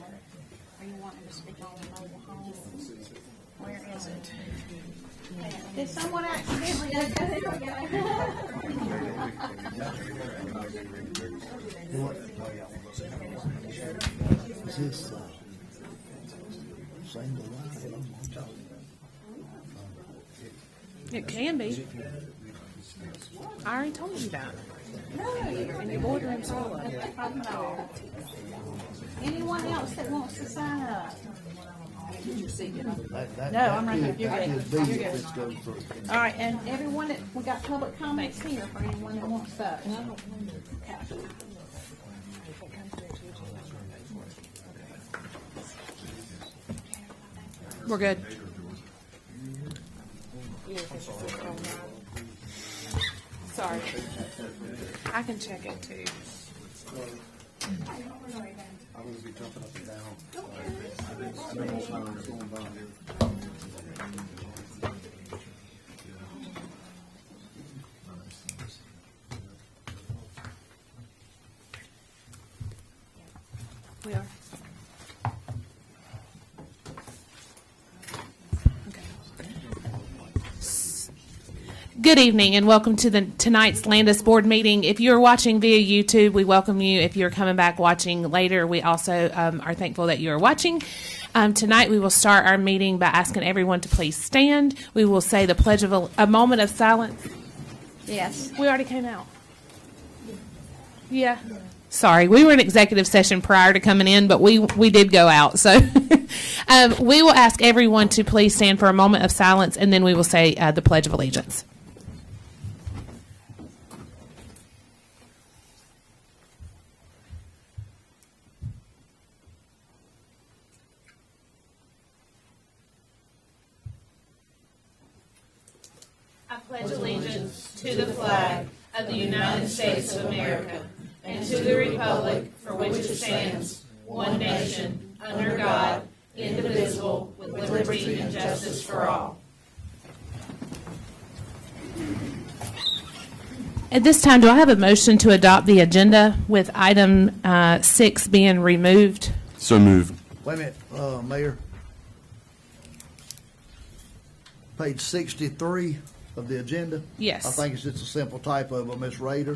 Are you wanting to speak on the mobile home? Where is it? Did someone accidentally go there? Is this single line? It can be. I already told you that. And your boardroom's full of it. No. Anyone else that wants to sign up? No, I'm right here. You're That good. is B You're if good. it's going through. All right, and everyone that, we got public comments here for anyone that wants to. We're good. Sorry. I can check it too. I'm gonna be jumping up and down. I know what's going by. We are. Good evening and welcome to tonight's Landis board meeting. If you're watching via YouTube, we welcome you. If you're coming back watching later, we also are thankful that you are watching. Tonight we will start our meeting by asking everyone to please stand. We will say the pledge of a moment of silence. Yes. We already came out. Yeah. Sorry, we were in executive session prior to coming in, but we did go out. So we will ask everyone to please stand for a moment of silence, and then we will say the Pledge of Allegiance. I pledge allegiance to the flag of the United States of America and to the republic for which it stands, one nation, under God, indivisible, with liberty and justice for all. At this time, do I have a motion to adopt the agenda with item 6 being removed? So moved. Wait a minute, Mayor. Page 63 of the agenda. Yes. I think it's just a simple typo by Ms. Rader.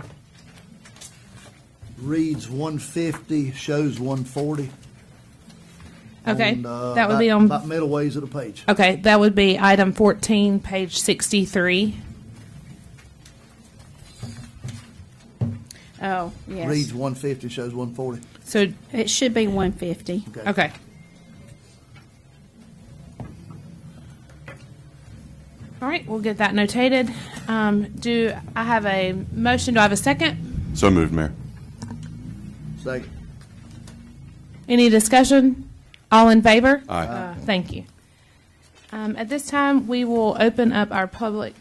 Reads 150, shows 140. Okay, On, that would be on. About middle ways of the page. Okay, that would be item 14, page 63. Oh, yes. Reads 150, shows 140. So, It should be 150. okay. All right, we'll get that notated. Do I have a motion? Do I have a second? So moved, Mayor. Second. Any discussion? All in favor? Aye. Thank you. At this time, we will open up our public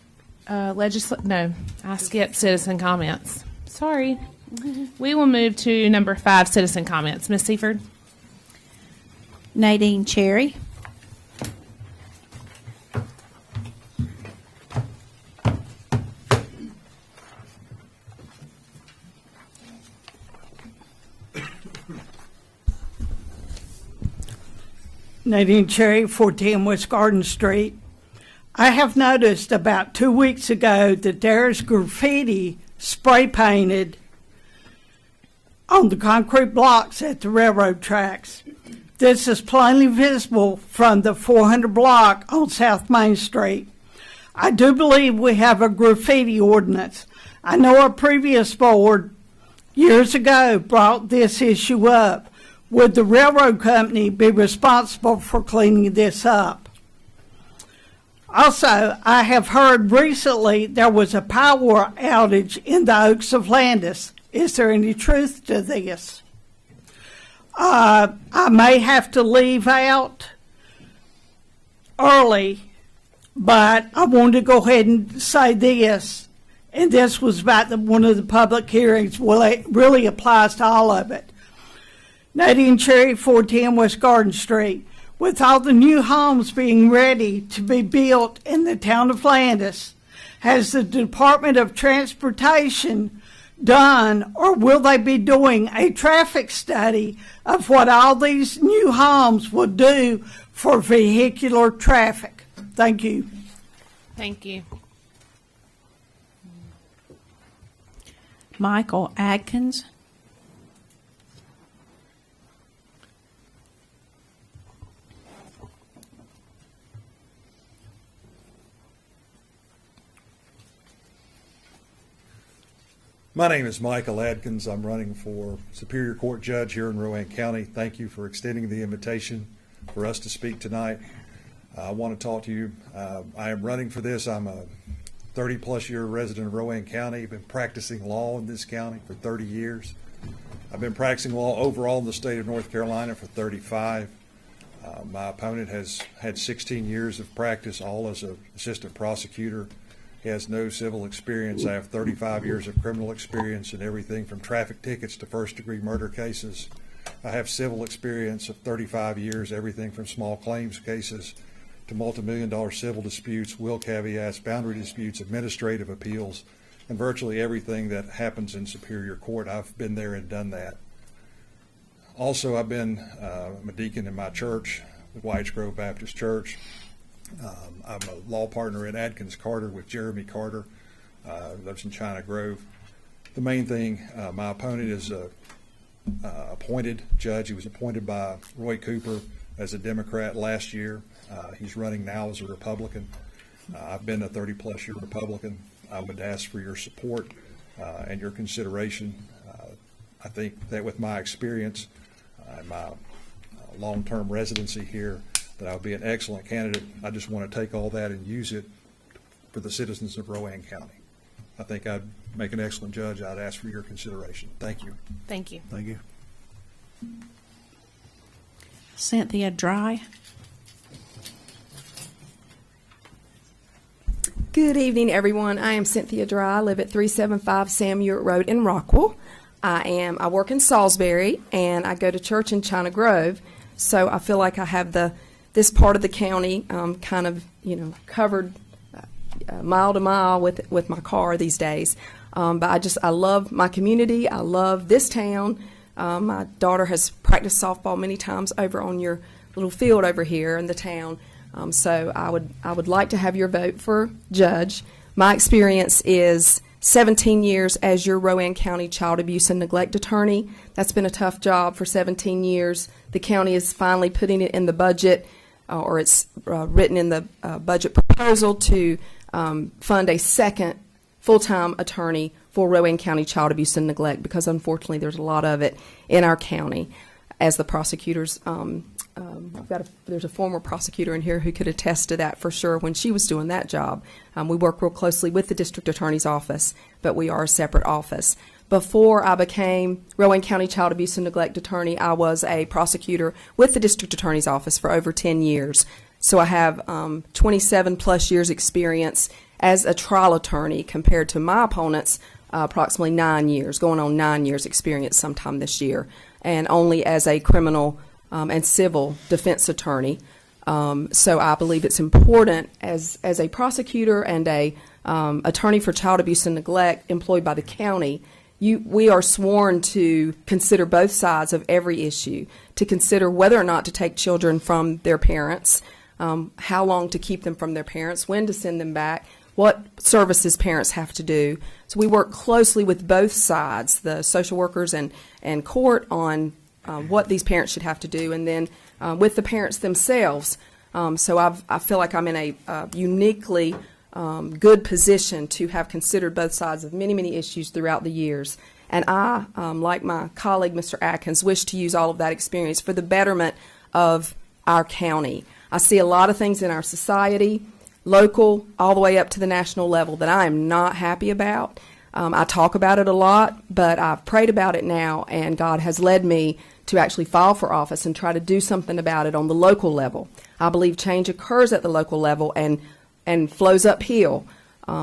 no, I skipped citizen comments. Sorry. We will move to number 5, citizen comments. Ms. Seaford? Nadine Cherry. Nadine Cherry, 14 West Garden Street. I have noticed about 2 weeks ago that there's graffiti spray painted on the concrete blocks at the railroad tracks. This is plainly visible from the 400 block on South Main Street. I do believe we have a graffiti ordinance. I know our previous board years ago brought this issue up. Would the railroad company be responsible for cleaning this up? Also, I have heard recently there was a power outage in the Oaks of Landis. Is there any truth to this? I may have to leave out early, but I wanted to go ahead and say this, and this was about one of the public hearings. Well, it really applies to all of it. Nadine Cherry, 410 West Garden Street. With all the new homes being ready to be built in the town of Landis, has the Department of Transportation done, or will they be doing a traffic study of what all these new homes will do for vehicular traffic? Thank you. Thank you. Michael Adkins. My name is Michael Adkins. I'm running for Superior Court Judge here in Rowan County. Thank you for extending the invitation for us to speak tonight. I want to talk to you. I am running for this. I'm a 30-plus year resident of Rowan County. I've been practicing law in this county for 30 years. I've been practicing law overall in the state of North Carolina for 35. My opponent has had 16 years of practice, all as an assistant prosecutor. He has no civil experience. I have 35 years of criminal experience in everything from traffic tickets to first-degree murder cases. I have civil experience of 35 years, everything from small claims cases to multi-million-dollar civil disputes, will caveats, boundary disputes, administrative appeals, and virtually everything that happens in Superior Court. I've been there and done that. Also, I'm a deacon in my church, the Whites Grove Baptist Church. I'm a law partner at Adkins Carter with Jeremy Carter, lives in China Grove. The main thing, my opponent is a appointed judge. He was appointed by Roy Cooper as a Democrat last year. He's running now as a Republican. I've been a 30-plus year Republican. I would ask for your support and your consideration. I think that with my experience and my long-term residency here, that I would be an excellent candidate. I just want to take all that and use it for the citizens of Rowan County. I think I'd make an excellent judge. I'd ask for your consideration. Thank you. Thank you. Thank you. Cynthia Dry. Good evening, everyone. I am Cynthia Dry. I live at 375 Sam Ewart Road in Rockwell. I work in Salisbury, and I go to church in China Grove. So I feel like I have this part of the county kind of, covered mile to mile with my car these days. But I love my community. I love this town. My daughter has practiced softball many times over on your little field over here in the town. So I would like to have your vote for judge. My experience is 17 years as your Rowan County child abuse and neglect attorney. That's been a tough job for 17 years. The county is finally putting it in the budget, or it's written in the budget proposal to fund a second full-time attorney for Rowan County child abuse and neglect, because unfortunately there's a lot of it in our county. As the prosecutors, there's a former prosecutor in here who could attest to that for sure when she was doing that job. We work real closely with the district attorney's office, but we are a separate office. Before I became Rowan County child abuse and neglect attorney, I was a prosecutor with the district attorney's office for over 10 years. So I have 27 plus years experience as a trial attorney compared to my opponents, approximately 9 years, going on 9 years experience sometime this year, and only as a criminal and civil defense attorney. So I believe it's important as a prosecutor and a attorney for child abuse and neglect employed by the county, we are sworn to consider both sides of every issue, to consider whether or not to take children from their parents, how long to keep them from their parents, when to send them back, what services parents have to do. So we work closely with both sides, the social workers and court, on what these parents should have to do, and then with the parents themselves. So I feel like I'm in a uniquely good position to have considered both sides of many, many issues throughout the years. And I, like my colleague, Mr. Atkins, wish to use all of that experience for the betterment of our county. I see a lot of things in our society, local, all the way up to the national level, that I am not happy about. I talk about it a lot, but I've prayed about it now, and God has led me to actually file for office and try to do something about it on the local level. I believe change occurs at the local level and flows uphill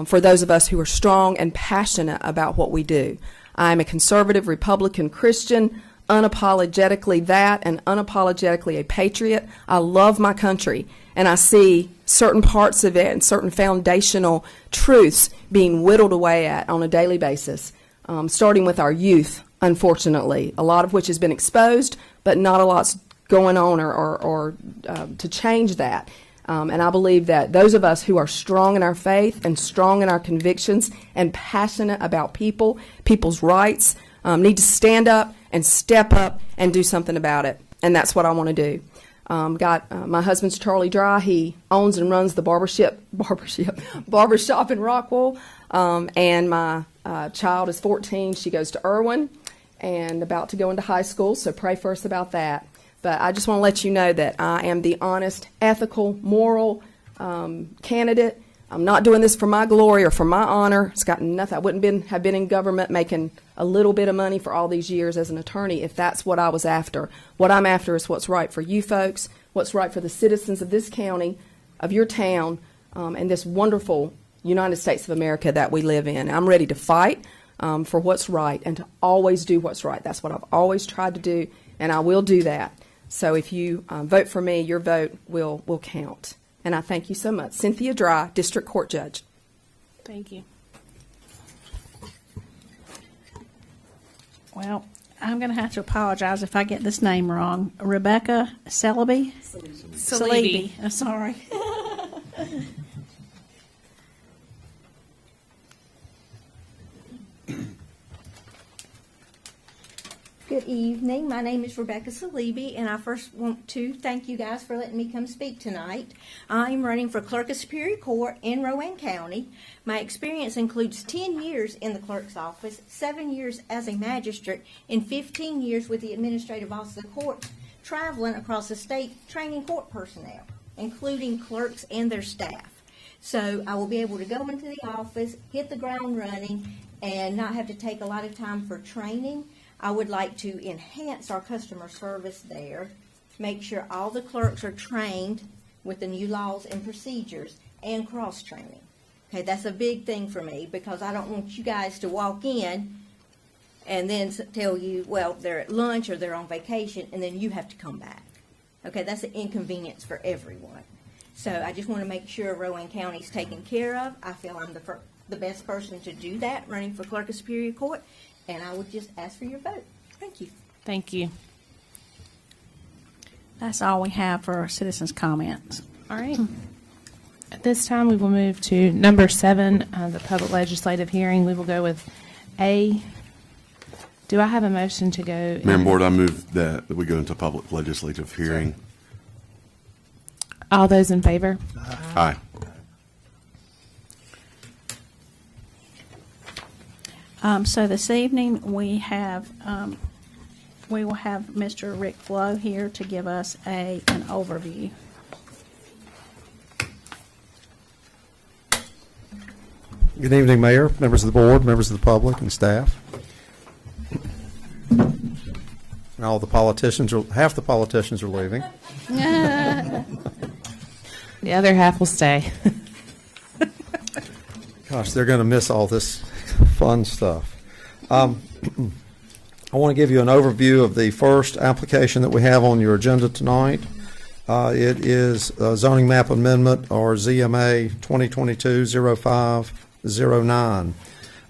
for those of us who are strong and passionate about what we do. I'm a conservative Republican Christian, unapologetically that, and unapologetically a patriot. I love my country, and I see certain parts of it and certain foundational truths being whittled away at on a daily basis starting with our youth, unfortunately, a lot of which has been exposed, but not a lot's going on or to change that. And I believe that those of us who are strong in our faith and strong in our convictions and passionate about people's rights, need to stand up and step up and do something about it. And that's what I want to do. My husband's Charlie Dry. He owns and runs the barbershop in Rockwell. And my child is 14. She goes to Irwin and about to go into high school, so pray for us about that. But I just want to let you know that I am the honest, ethical, moral candidate. I'm not doing this for my glory or for my honor. It's got nothing. I wouldn't have been in government making a little bit of money for all these years as an attorney if that's what I was after. What I'm after is what's right for you folks, what's right for the citizens of this county, of your town, and this wonderful United States of America that we live in. I'm ready to fight for what's right and to always do what's right. That's what I've always tried to do, and I will do that. So if you vote for me, your vote will count. And I thank you so much. Cynthia Dry, District Court Judge. Thank you. Well, I'm going to have to apologize if I get this name wrong. Rebecca Celebi? Saleeby. I'm sorry. Good evening. My name is Rebecca Saleeby, and I first want to thank you guys for letting me come speak tonight. I'm running for Clerk of Superior Court in Rowan County. My experience includes 10 years in the clerk's office, 7 years as a magistrate, and 15 years with the Administrative Office of the Court, traveling across the state training court personnel, including clerks and their staff. So I will be able to go into the office, hit the ground running, and not have to take a lot of time for training. I would like to enhance our customer service there, make sure all the clerks are trained with the new laws and procedures, and cross-training. Okay, that's a big thing for me because I don't want you guys to walk in and then tell you, well, they're at lunch or they're on vacation, and then you have to come back. Okay, that's an inconvenience for everyone. So I just want to make sure Rowan County's taken care of. I feel I'm the best person to do that, running for Clerk of Superior Court. And I would just ask for your vote. Thank you. Thank you. That's all we have for citizens' comments. All right. At this time, we will move to number 7, the public legislative hearing. We will go with A. Do I have a motion to go? Madam Board, I move that we go into public legislative hearing. All those in favor? Aye. So this evening, we will have Mr. Rick Flo here to give us an overview. Good evening, Mayor, members of the board, members of the public, and staff. And all the politicians, half the politicians are leaving. The other half will stay. Gosh, they're going to miss all this fun stuff. I want to give you an overview of the first application that we have on your agenda tonight. It is a zoning map amendment, or ZMA 2022-0509.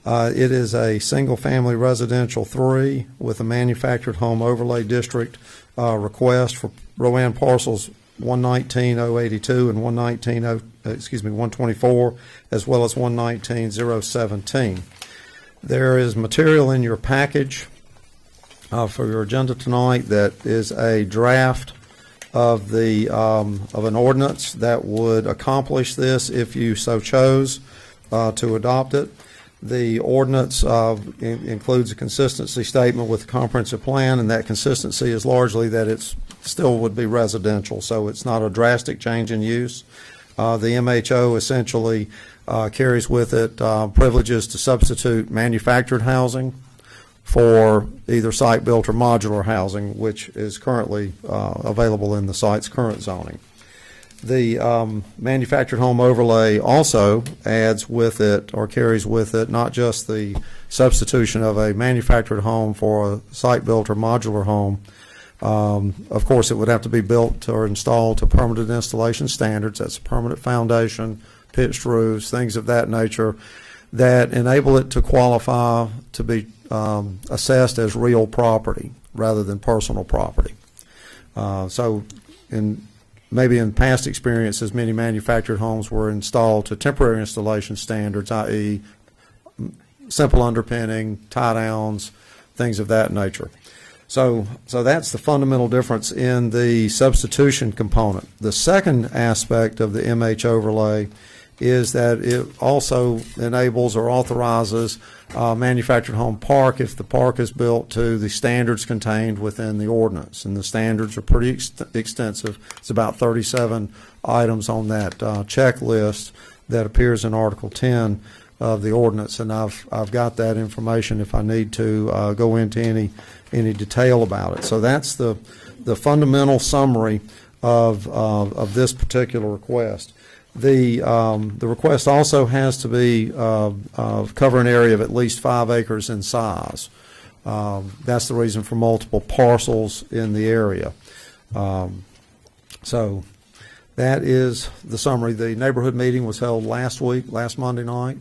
It is a single-family residential 3 with a manufactured home overlay district request for Rowan parcels 119-082 and 124, as well as 119-017. There is material in your package for your agenda tonight that is a draft of the of an ordinance that would accomplish this if you so chose to adopt it. The ordinance includes a consistency statement with the comprehensive plan, and that consistency is largely that it's still would be residential, so it's not a drastic change in use. The MHO essentially carries with it privileges to substitute manufactured housing for either site-built or modular housing, which is currently available in the site's current zoning. The manufactured home overlay also adds with it, or carries with it, not just the substitution of a manufactured home for a site-built or modular home. Of course, it would have to be built or installed to permanent installation standards. That's a permanent foundation, pitched roofs, things of that nature. that enable it to qualify to be assessed as real property rather than personal property. So maybe in past experiences, many manufactured homes were installed to temporary installation standards, i.e. simple underpinning, tie downs, things of that nature. So that's the fundamental difference in the substitution component. The second aspect of the MH overlay is that it also enables or authorizes manufactured home park if the park is built to the standards contained within the ordinance. And the standards are pretty extensive. It's about 37 items on that checklist that appears in Article 10 of the ordinance. And I've got that information if I need to go into any detail about it. So that's the fundamental summary of this particular request. The request also has to be cover an area of at least 5 acres in size. That's the reason for multiple parcels in the area. So that is the summary. The neighborhood meeting was held last Monday night.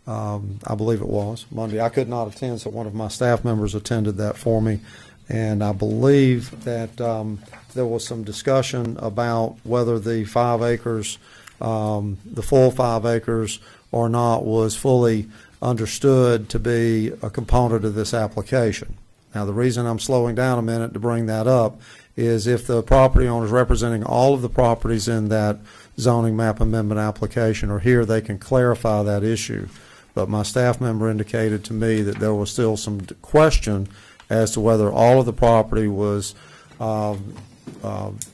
I believe it was Monday. I could not attend, so one of my staff members attended that for me. And I believe that there was some discussion about whether the 5 acres, the full 5 acres or not, was fully understood to be a component of this application. Now, the reason I'm slowing down a minute to bring that up is if the property owners representing all of the properties in that zoning map amendment application are here, they can clarify that issue. But my staff member indicated to me that there was still some question as to whether all of the property was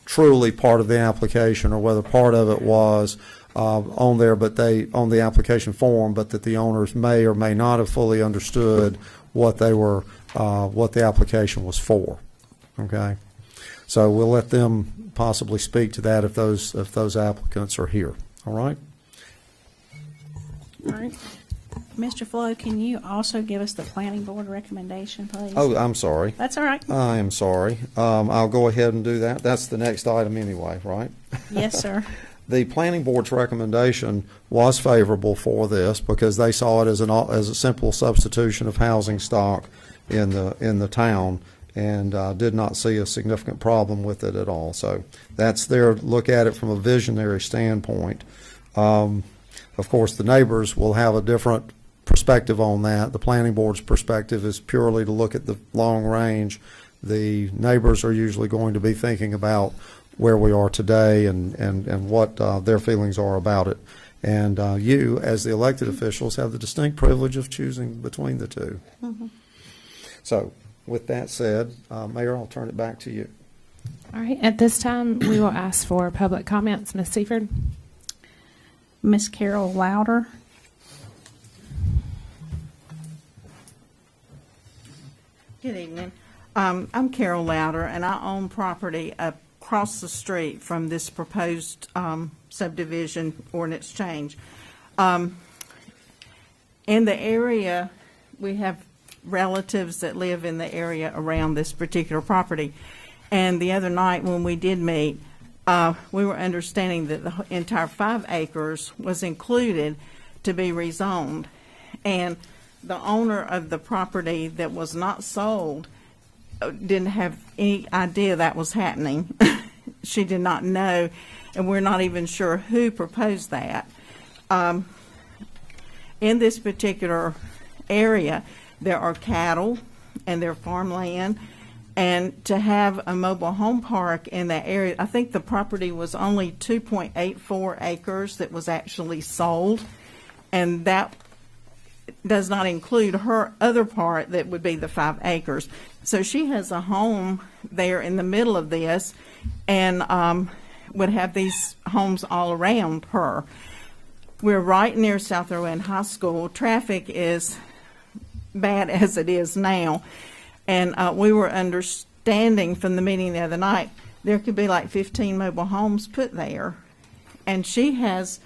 truly part of the application or whether part of it was on there, but on the application form, but that the owners may or may not have fully understood what the application was for. Okay, so we'll let them possibly speak to that if those applicants are here. All right. All right. Mr. Flo, can you also give us the planning board recommendation, please? Oh, I'm sorry. That's all right. I am sorry. I'll go ahead and do that. That's the next item anyway, right? Yes, sir. The planning board's recommendation was favorable for this because they saw it as a simple substitution of housing stock in the town and did not see a significant problem with it at all. So that's their look at it from a visionary standpoint. Of course, the neighbors will have a different perspective on that. The planning board's perspective is purely to look at the long range. The neighbors are usually going to be thinking about where we are today and what their feelings are about it. And you, as the elected officials, have the distinct privilege of choosing between the two. Mm-hmm. So with that said, Mayor, I'll turn it back to you. All right. At this time, we will ask for public comments. Ms. Seaford. Miss Carol Louder. Good evening. I'm Carol Louder, and I own property across the street from this proposed subdivision ordinance change. In the area, we have relatives that live in the area around this particular property. And the other night when we did meet, we were understanding that the entire 5 acres was included to be rezoned. And the owner of the property that was not sold didn't have any idea that was happening. She did not know, and we're not even sure who proposed that. In this particular area, there are cattle and there are farmland, and to have a mobile home park in that area, I think the property was only 2.84 acres that was actually sold, and that does not include her other part that would be the 5 acres. So she has a home there in the middle of this and would have these homes all around her. We're right near South Rowan High School. Traffic is bad as it is now. And we were understanding from the meeting the other night, there could be like 15 mobile homes put there. And she has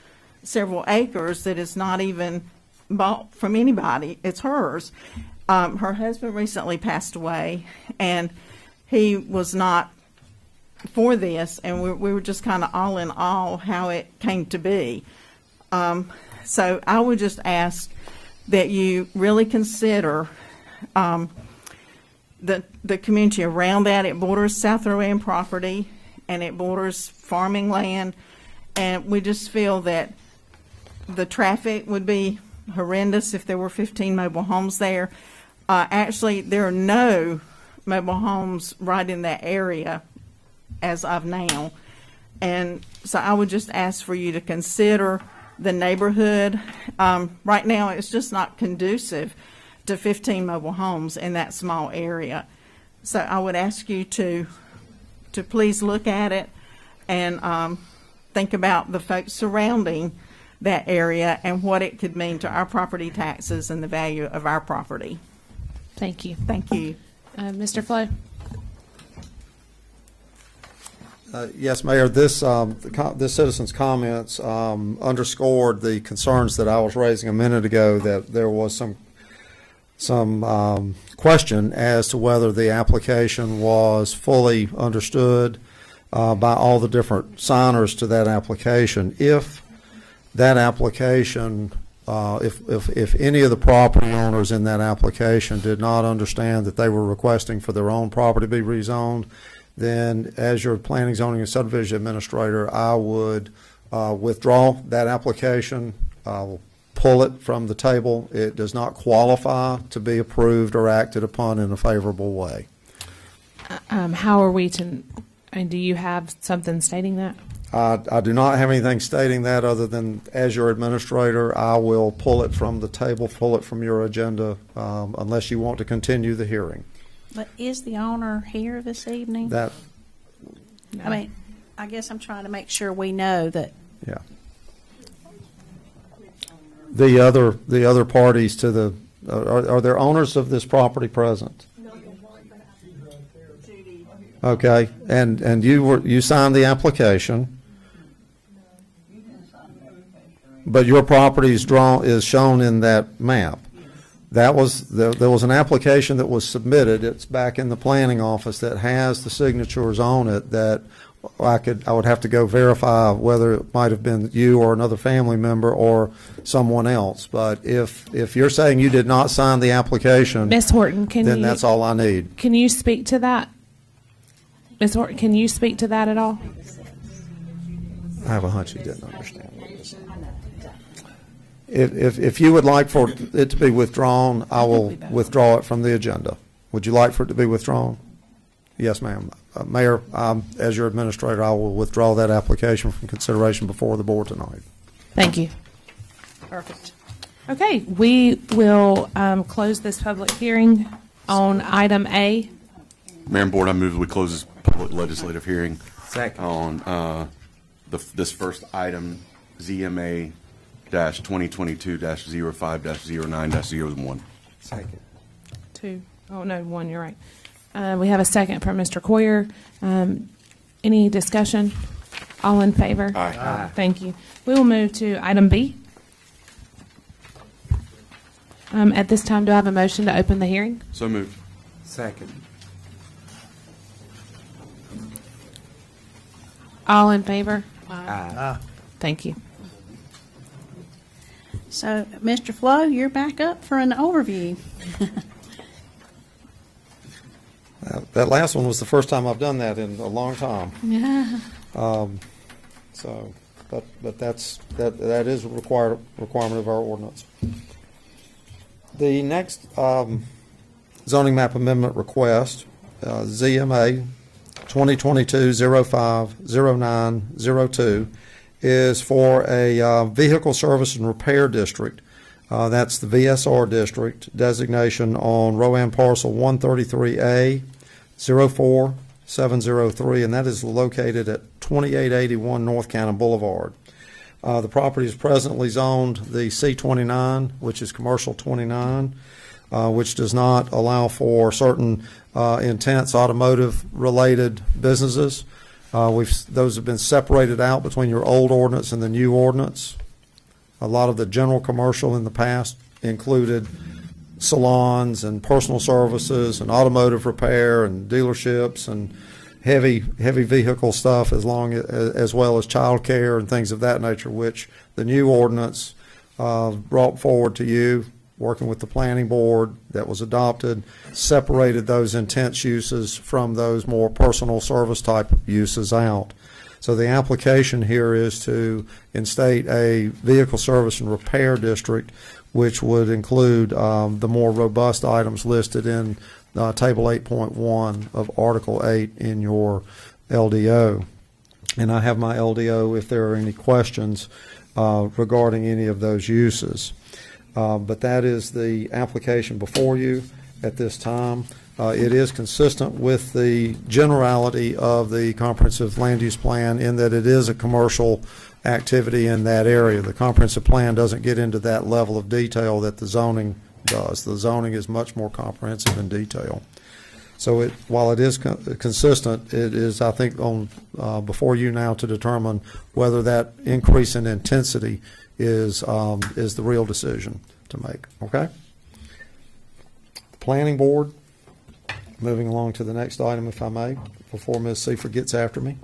several acres that is not even bought from anybody. It's hers. Her husband recently passed away, and he was not for this, and we were just kind of all in awe how it came to be. So I would just ask that you really consider the community around that. It borders South Rowan property, and it borders farming land, and we just feel that the traffic would be horrendous if there were 15 mobile homes there. Actually, there are no mobile homes right in that area as of now. And so I would just ask for you to consider the neighborhood. Right now, it's just not conducive to 15 mobile homes in that small area. So I would ask you to please look at it and think about the folks surrounding that area and what it could mean to our property taxes and the value of our property. Thank you. Thank you. Mr. Flo? Yes, Mayor, this citizen's comments underscored the concerns that I was raising a minute ago, that there was some question as to whether the application was fully understood by all the different signers to that application. If that application, if any of the property owners in that application did not understand that they were requesting for their own property to be rezoned, then as your planning, zoning, and subdivision administrator, I would withdraw that application. I'll pull it from the table. It does not qualify to be approved or acted upon in a favorable way. How are we to, and do you have something stating that? I do not have anything stating that, other than as your administrator, I will pull it from the table, pull it from your agenda, unless you want to continue the hearing. But is the owner here this evening? That, I mean, I guess I'm trying to make sure we know that. yeah. The other parties to the, are there owners of this property present? Okay, and you signed the application, but your property is shown in that map. There was an application that was submitted. It's back in the planning office that has the signatures on it that I would have to go verify whether it might have been you or another family member or someone else. But if you're saying you did not sign the application, Ms. Horton, then that's all I need. Can you speak to that? Ms. Horton, can you speak to that at all? I have a hunch you didn't understand what it is. If you would like for it to be withdrawn, I will withdraw it from the agenda. Would you like for it to be withdrawn? Yes, ma'am. Mayor, as your administrator, I will withdraw that application from consideration before the board tonight. Thank you. Perfect. Okay, we will close this public hearing on item A. Mayor and Board, I move that we close this public legislative hearing Second. on this first item, ZMA 2022-05-09-01. Second. 2. Oh, no, 1, you're right. We have a second from Mr. Coyer. Any discussion? All in favor? Aye. Thank you. We will move to item B. At this time, do I have a motion to open the hearing? So moved. Second. All in favor? Aye. Thank you. So, Mr. Flo, you're back up for an overview. That last one was the first time I've done that in a long time. Yeah. So, but that is a requirement of our ordinance. The next zoning map amendment request, ZMA 2022-05-09-02, is for a vehicle service and repair district. That's the VSR district designation on Rowan parcel 133A 04703, and that is located at 2881 North Cannon Boulevard. The property is presently zoned the C29, which is commercial 29, which does not allow for certain intense automotive-related businesses. Those have been separated out between your old ordinance and the new ordinance. A lot of the general commercial in the past included salons and personal services and automotive repair and dealerships and heavy vehicle stuff, as well as child care and things of that nature, which the new ordinance brought forward to you working with the planning board that was adopted, separated those intense uses from those more personal service type uses out. So the application here is to instate a vehicle service and repair district, which would include the more robust items listed in Table 8.1 of Article 8 in your LDO. And I have my LDO if there are any questions regarding any of those uses. But that is the application before you at this time. It is consistent with the generality of the comprehensive land use plan in that it is a commercial activity in that area. The comprehensive plan doesn't get into that level of detail that the zoning does. The zoning is much more comprehensive in detail. So while it is consistent, it is, I think, on before you now to determine whether that increase in intensity is the real decision to make. Okay? The planning board. Moving along to the next item, if I may, before Ms. Seifert gets after me.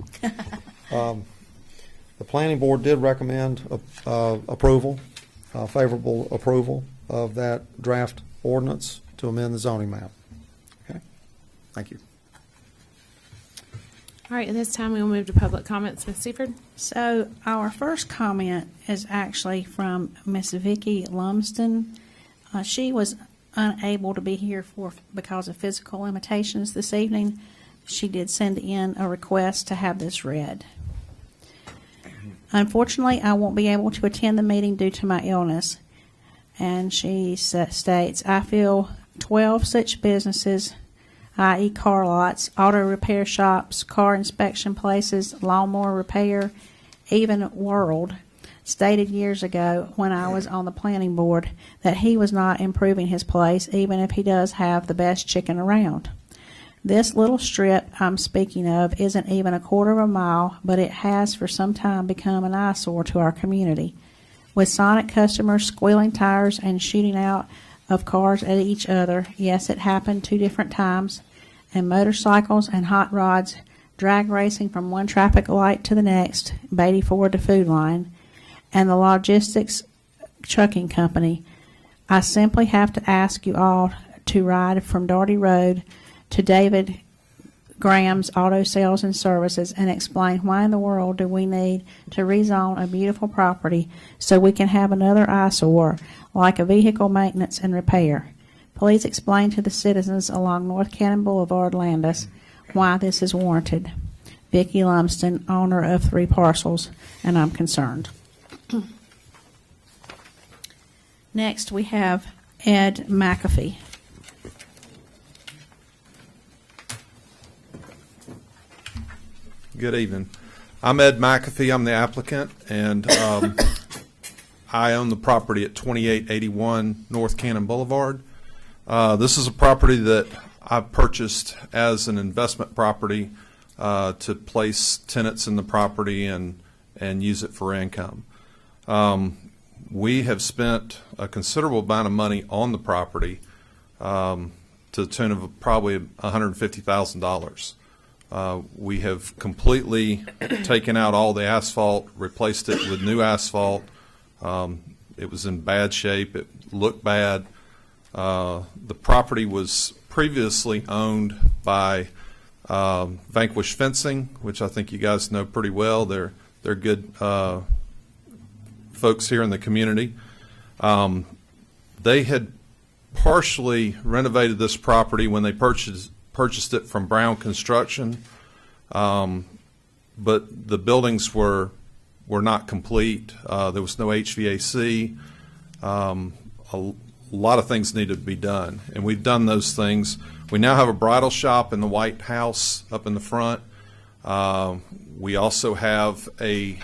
The planning board did recommend approval, favorable approval of that draft ordinance to amend the zoning map. Okay, thank you. All right, at this time, we will move to public comments. Ms. Seifert? So our first comment is actually from Miss Vicki Lumsden. She was unable to be here because of physical limitations this evening. She did send in a request to have this read. Unfortunately, I won't be able to attend the meeting due to my illness. And she states, I feel 12 such businesses, i.e. car lots, auto repair shops, car inspection places, lawnmower repair, even World, stated years ago when I was on the planning board that he was not improving his place even if he does have the best chicken around. This little strip I'm speaking of isn't even a quarter of a mile, but it has for some time become an eyesore to our community. With Sonic customers squealing tires and shooting out of cars at each other, yes, it happened 2 different times, and motorcycles and hot rods drag racing from one traffic light to the next, Beatty Ford to Food Line, and the logistics trucking company. I simply have to ask you all to ride from Darty Road to David Graham's Auto Sales and Services and explain why in the world do we need to rezone a beautiful property so we can have another eyesore like a vehicle maintenance and repair. Please explain to the citizens along North Cannon Boulevard, Landis, why this is warranted. Vicki Lumsden, owner of 3 parcels, and I'm concerned. Next, we have Ed McAfee. Good evening. I'm Ed McAfee. I'm the applicant, and I own the property at 2881 North Cannon Boulevard. This is a property that I purchased as an investment property to place tenants in the property and use it for income. We have spent a considerable amount of money on the property to the tune of probably $150,000. We have completely taken out all the asphalt, replaced it with new asphalt. It was in bad shape. It looked bad. The property was previously owned by Vanquish Fencing, which I think you guys know pretty well. They're good folks here in the community. They had partially renovated this property when they purchased it from Brown Construction, but the buildings were not complete. There was no HVAC. A lot of things needed to be done, and we've done those things. We now have a bridal shop in the White House up in the front. We also have a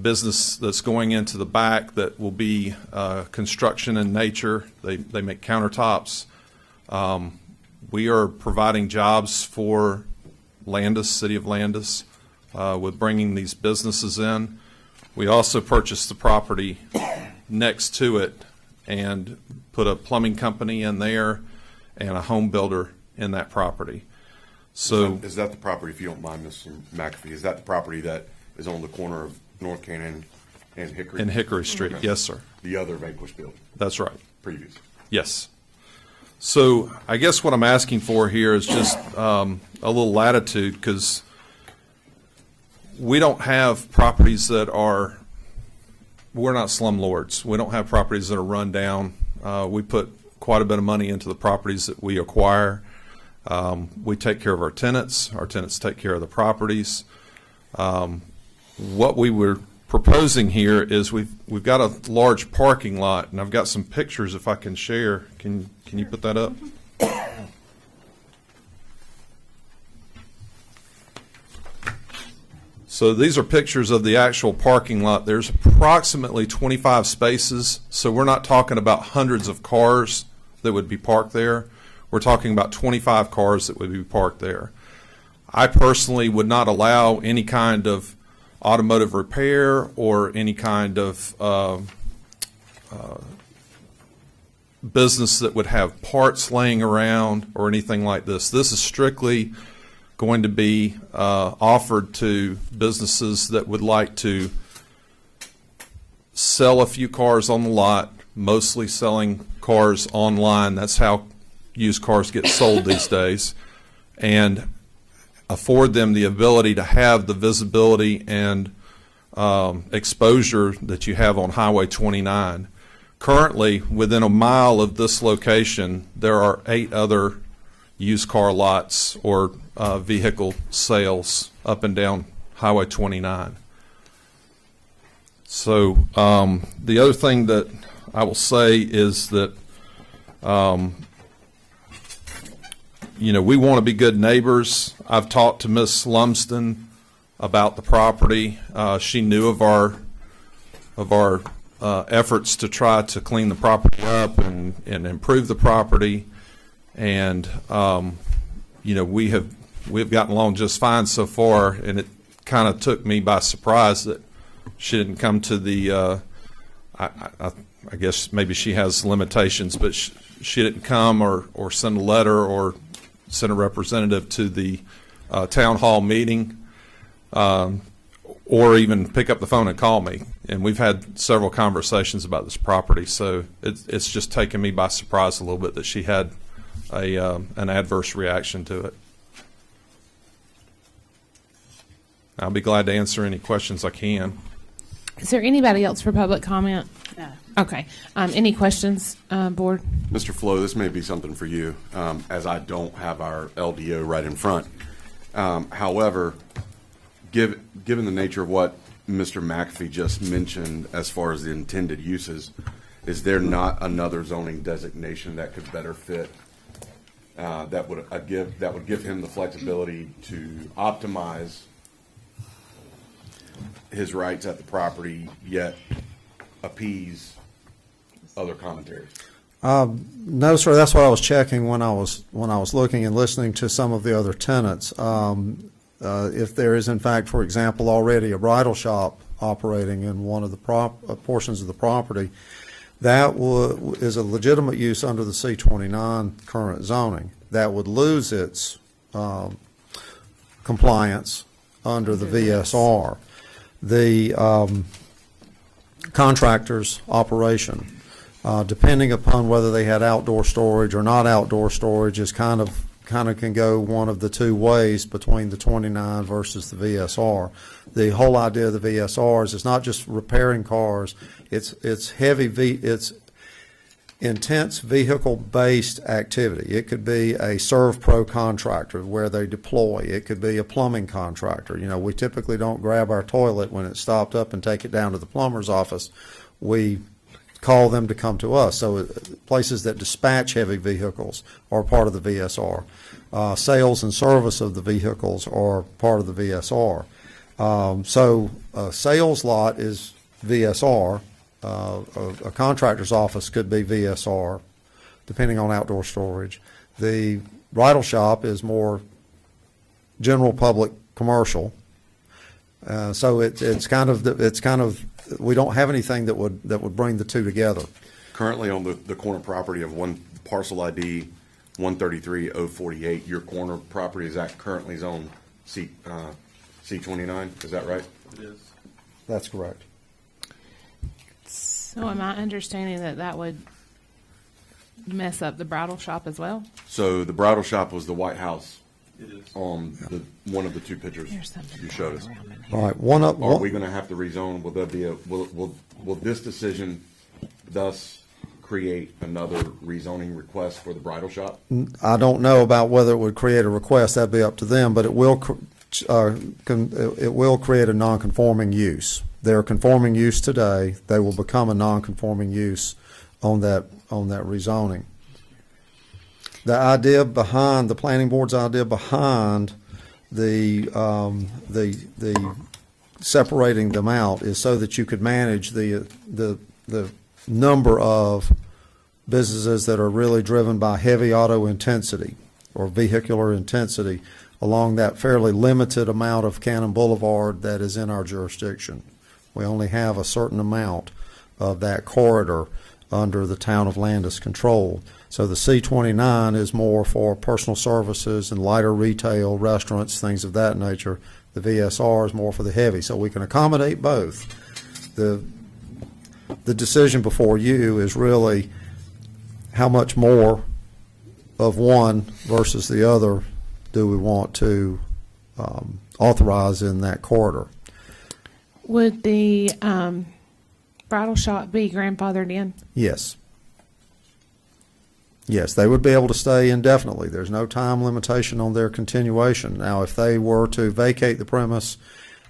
business that's going into the back that will be construction in nature. They make countertops. We are providing jobs for Landis, City of Landis, with bringing these businesses in. We also purchased the property next to it and put a plumbing company in there and a home builder in that property. So is that the property, if you don't mind, Mr. McAfee, is that the property that is on the corner of North Cannon And Hickory? in Hickory Street. Okay. Yes, sir. The other Vanquish building, That's right. previous. Yes. So I guess what I'm asking for here is just a little latitude, because we don't have properties that are, we're not slumlords. We don't have properties that are run down. We put quite a bit of money into the properties that we acquire. We take care of our tenants. Our tenants take care of the properties. What we were proposing here is we've got a large parking lot, and I've got some pictures if I can share. Can you put that up? So these are pictures of the actual parking lot. There's approximately 25 spaces, so we're not talking about hundreds of cars that would be parked there. We're talking about 25 cars that would be parked there. I personally would not allow any kind of automotive repair or any kind of business that would have parts laying around or anything like this. This is strictly going to be offered to businesses that would like to sell a few cars on the lot, mostly selling cars online. That's how used cars get sold these days, and afford them the ability to have the visibility and exposure that you have on Highway 29. Currently, within a mile of this location, there are 8 other used car lots or vehicle sales up and down Highway 29. So the other thing that I will say is that we want to be good neighbors. I've talked to Miss Lumsden about the property. She knew of our efforts to try to clean the property up and improve the property, and we have gotten along just fine so far. And it kind of took me by surprise that she didn't come to the. I guess maybe she has limitations, but she didn't come or send a letter or send a representative to the town hall meeting, or even pick up the phone and call me. And we've had several conversations about this property, so it's just taken me by surprise a little bit that she had an adverse reaction to it. I'll be glad to answer any questions I can. Is there anybody else for public comment? No. Okay. Any questions, board? Mr. Flo, this may be something for you, as I don't have our LDO right in front. However, given the nature of what Mr. McAfee just mentioned as far as the intended uses, is there not another zoning designation that could better fit, that would give him the flexibility to optimize his rights at the property, yet appease other commentaries? No, sir. That's what I was checking when I was looking and listening to some of the other tenants. If there is, in fact, for example, already a bridal shop operating in one of the portions of the property, that is a legitimate use under the C-29 current zoning. That would lose its compliance under the VSR. The contractor's operation, depending upon whether they had outdoor storage or not outdoor storage, is kind of can go one of the two ways between the 29 versus the VSR. The whole idea of the VSR is it's not just repairing cars; it's intense vehicle-based activity. It could be a ServPro contractor where they deploy. It could be a plumbing contractor. We typically don't grab our toilet when it's stopped up and take it down to the plumber's office. We call them to come to us. So places that dispatch heavy vehicles are part of the VSR. Sales and service of the vehicles are part of the VSR. So a sales lot is VSR. A contractor's office could be VSR, depending on outdoor storage. The bridal shop is more general public commercial. So it's kind of we don't have anything that would bring the two together. Currently on the corner property of one parcel ID 133048, your corner property, is that currently zoned C29? Is that right? That's correct. So am I understanding that that would mess up the bridal shop as well? So the bridal shop was the White House on one of the two pictures There's something you showed us. going around in here. All right, one up. Are we going to have to rezone? Will there be will this decision thus create another rezoning request for the bridal shop? I don't know about whether it would create a request. That'd be up to them, but it will create a non-conforming use. They're a conforming use today. They will become a non-conforming use on that rezoning. The idea behind the planning board's idea behind the separating them out is so that you could manage the number of businesses that are really driven by heavy auto intensity or vehicular intensity along that fairly limited amount of Cannon Boulevard that is in our jurisdiction. We only have a certain amount of that corridor under the town of Landis control. So the C-29 is more for personal services and lighter retail, restaurants, things of that nature. The VSR is more for the heavy. So we can accommodate both. The decision before you is really how much more of one versus the other do we want to authorize in that corridor. Would the bridal shop be grandfathered in? Yes. Yes, they would be able to stay indefinitely. There's no time limitation on their continuation. Now, if they were to vacate the premise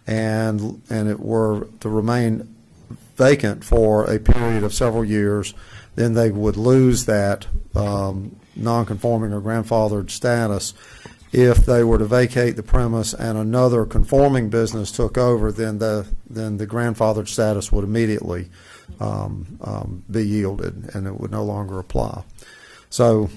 and it were to remain vacant for a period of several years, then they would lose that non-conforming or grandfathered status. If they were to vacate the premise and another conforming business took over, then the grandfathered status would immediately be yielded, and it would no longer apply. So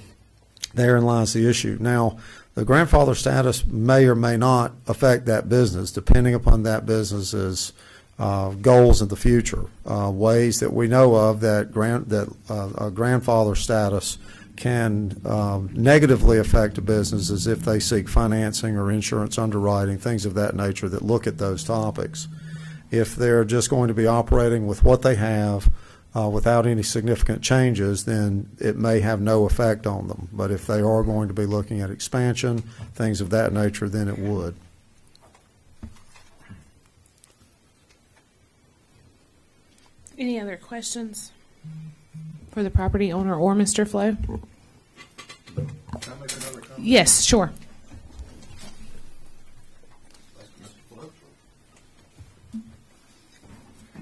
therein lies the issue. Now, the grandfather status may or may not affect that business, depending upon that business's goals in the future. Ways that we know of that a grandfather status can negatively affect a business is if they seek financing or insurance underwriting, things of that nature that look at those topics. If they're just going to be operating with what they have without any significant changes, then it may have no effect on them. But if they are going to be looking at expansion, things of that nature, then it would. Any other questions for the property owner or Mr. Flo? Yes, sure.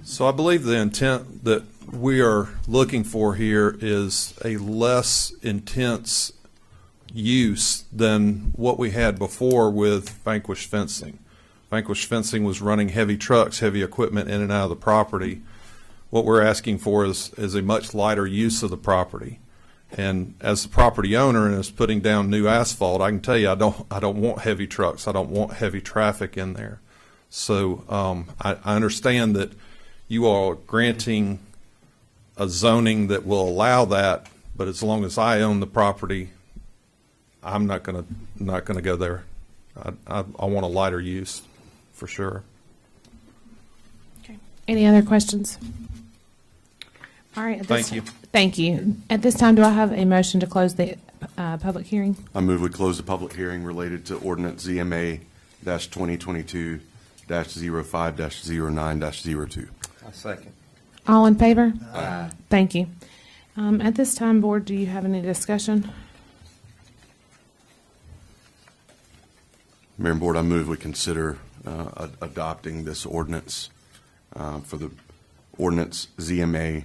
So I believe the intent that we are looking for here is a less intense use than what we had before with Vanquish Fencing. Vanquish Fencing was running heavy trucks, heavy equipment in and out of the property. What we're asking for is a much lighter use of the property. And as the property owner and is putting down new asphalt, I can tell you I don't want heavy trucks. I don't want heavy traffic in there. So I understand that you are granting a zoning that will allow that, but as long as I own the property, I'm not gonna go there. I want a lighter use for sure. Okay. Any other questions? All right. Thank you. Thank you. At this time, do I have a motion to close the public hearing? I move we close the public hearing related to ordinance ZMA-2022-05-09-02. I second. All in favor? Aye. Thank you. At this time, board, do you have any discussion? Mayor and Board, I move we consider adopting this ordinance for the ordinance ZMA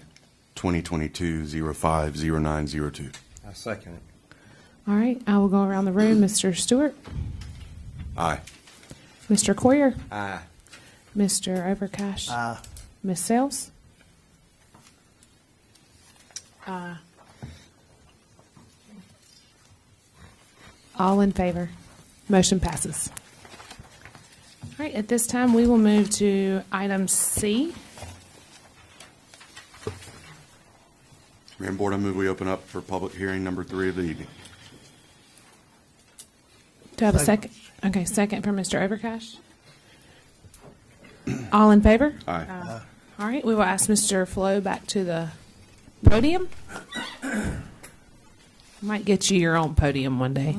2022-05-09-02. I second it. All right. I will go around the room. Mr. Stewart? Aye. Mr. Coyer? Aye. Mr. Overcash? Aye. Ms. Sales? All in favor? Motion passes. All right, at this time, we will move to item C. Mayor and Board, I move we open up for public hearing number 3 of the evening. Do I have a second? Okay, second from Mr. Overcash. All in favor? Aye. All right, we will ask Mr. Flo back to the podium. Might get you your own podium one day.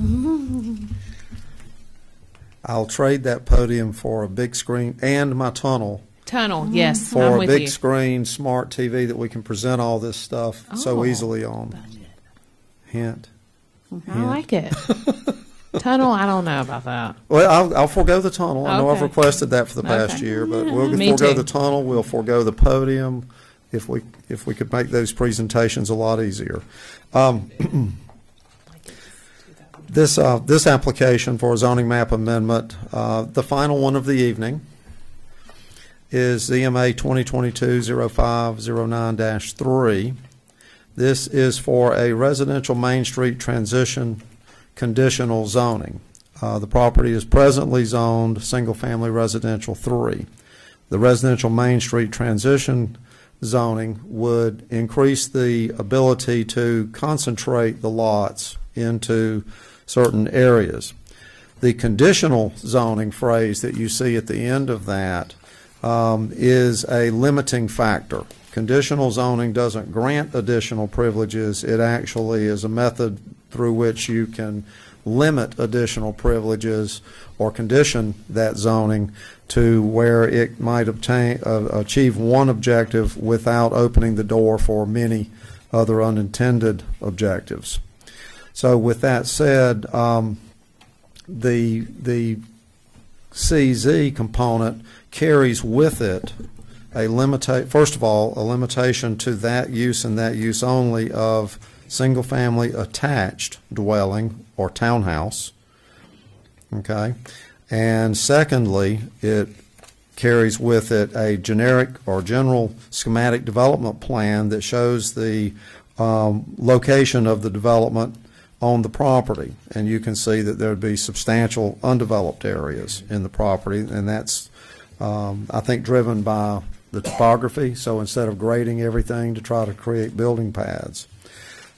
I'll trade that podium for a big screen and my tunnel Tunnel, yes, I'm for a with big you. screen smart TV that we can present all this stuff so Oh. easily on. Hint. I like it. Tunnel, I don't know about that. Well, I'll forego the tunnel. I know I've Okay. requested that for the past Okay. year, but Yeah, we'll me forego too. the tunnel. We'll forego the podium if we could make those presentations a lot easier. This application for a zoning map amendment, the final one of the evening, is ZMA 2022-0509-3. This is for a residential Main Street transition conditional zoning. The property is presently zoned single-family residential 3. The residential Main Street transition zoning would increase the ability to concentrate the lots into certain areas. The conditional zoning phrase that you see at the end of that is a limiting factor. Conditional zoning doesn't grant additional privileges. It actually is a method through which you can limit additional privileges or condition that zoning to where it might achieve one objective without opening the door for many other unintended objectives. So with that said, the CZ component carries with it first of all, a limitation to that use and that use only of single-family attached dwelling or townhouse. Okay? And secondly, it carries with it a generic or general schematic development plan that shows the location of the development on the property. And you can see that there would be substantial undeveloped areas in the property, and that's, I think, driven by the topography. So instead of grading everything to try to create building paths.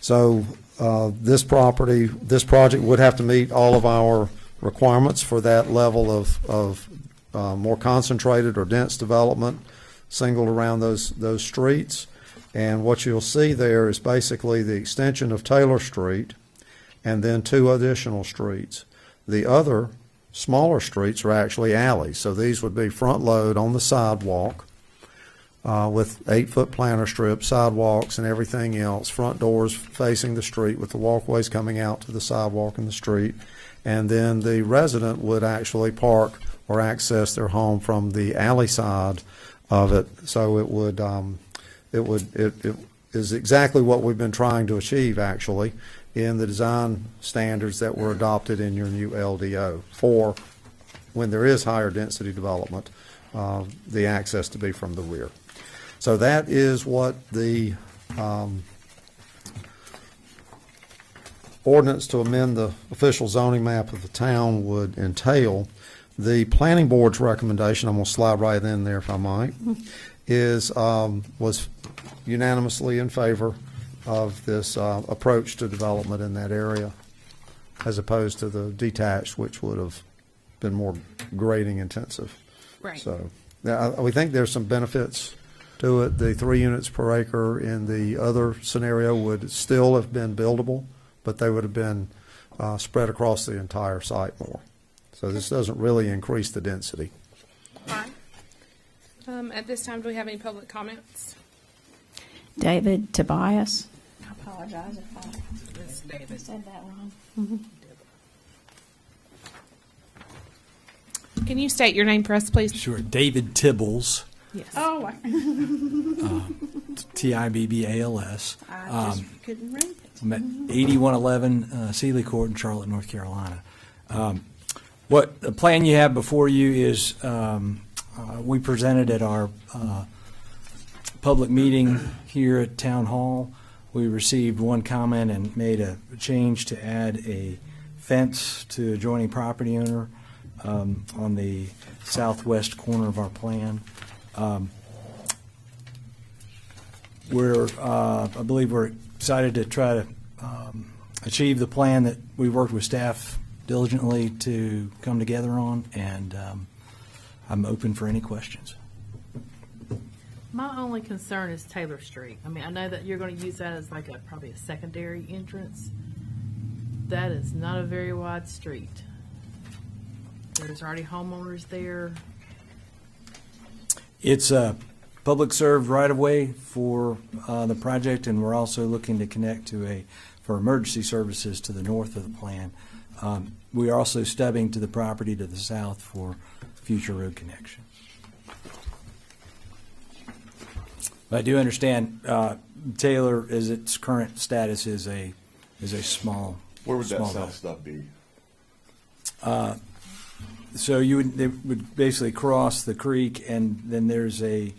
So this project would have to meet all of our requirements for that level of more concentrated or dense development singled around those streets. And what you'll see there is basically the extension of Taylor Street and then 2 additional streets. The other smaller streets are actually alleys. So these would be front load on the sidewalk with 8-foot planter strips, sidewalks, and everything else, front doors facing the street with the walkways coming out to the sidewalk and the street. And then the resident would actually park or access their home from the alley side of it. So it is exactly what we've been trying to achieve, actually, in the design standards that were adopted in your new LDO for when there is higher density development, the access to be from the rear. So that is what the ordinance to amend the official zoning map of the town would entail. The planning board's recommendation, I'm going to slide right in there if I might, was unanimously in favor of this approach to development in that area, as opposed to the detached, which would have been more grading intensive. Right. So we think there's some benefits to it. The 3 units per acre in the other scenario would still have been buildable, but they would have been spread across the entire site more. So this doesn't really increase the density. Fine. At this time, do we have any public comments? David Tobias. I apologize if I Ms. Davis. said that wrong. Can you state your name for us, please? Sure. David Tibbles, Yes. Oh, Tibbals. I just couldn't read it. I'm at 8111 Sealy Court in Charlotte, North Carolina. What the plan you have before you is we presented at our public meeting here at Town Hall. We received one comment and made a change to add a fence to adjoining property owner on the southwest corner of our plan. I believe we're excited to try to achieve the plan that we worked with staff diligently to come together on, and I'm open for any questions. My only concern is Taylor Street. I mean, I know that you're going to use that as like probably a secondary entrance. That is not a very wide street. There's already homeowners there. It's a public served right of way for the project, and we're also looking to connect for emergency services to the north of the plan. We are also stubbing to the property to the south for future road connection. But I do understand Taylor, as its current status, is a small. Where would that small south stub be? So they would basically cross the creek, and then there's a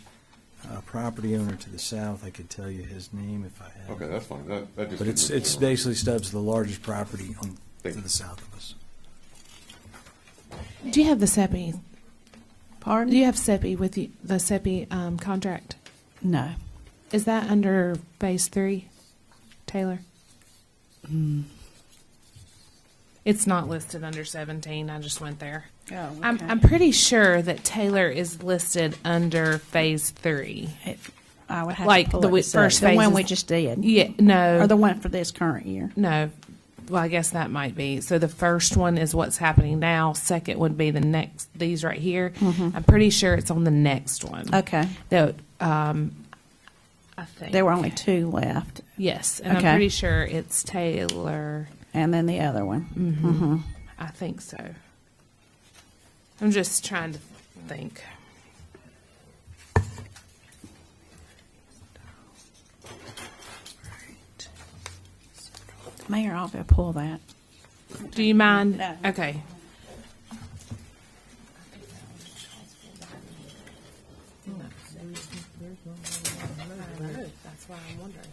property owner to the south. I could tell you his name if I had. Okay, that's fine. That just But it's basically stubs the largest property to the south of us. Do you have the SEPI? Pardon? Do you have SEPI with you, the SEPI contract? No. Is that under phase 3, Taylor? It's not listed under 17. I just went there. Oh, okay. I'm pretty sure that Taylor is listed under phase 3. I would have Like to pull the it this up. first the one phase we is- just did. Yeah, no. Or the one for this current year. No. Well, I guess that might be. So the first one is what's happening now. Second would be the next, these right here. I'm pretty sure it's on the next one. Okay. That, I think. There were only 2 left. Yes, and Okay. I'm pretty sure it's Taylor. And then the other one. Mm-hmm. I think so. I'm just trying to think. Mayor, I'll go pull that. Do you mind? No. Okay. That's why I'm wondering.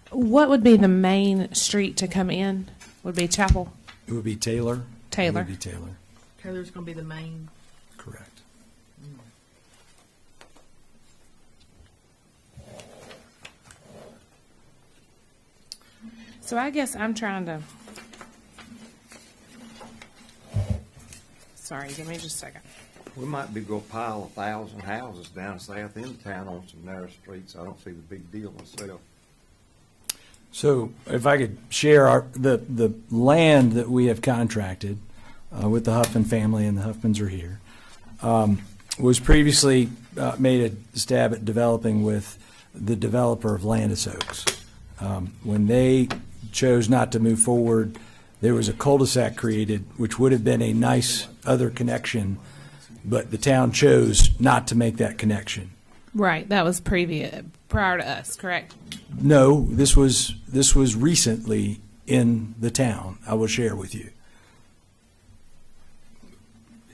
What would be the main street to come in? Would be Chapel? It would be Taylor. Taylor. It would be Taylor, Taylor's going to be the main. correct. So I guess I'm trying to. Sorry, give me just a second. We might be gonna pile 1,000 houses down south in town on some narrow streets. I don't see the big deal myself. So if I could share the land that we have contracted with the Huffman family, and the Huffmans are here, was previously made a stab at developing with the developer of Landis Oaks. When they chose not to move forward, there was a cul-de-sac created, which would have been a nice other connection, but the town chose not to make that connection. Right, that was prior to us, correct? No, this was recently in the town. I will share with you.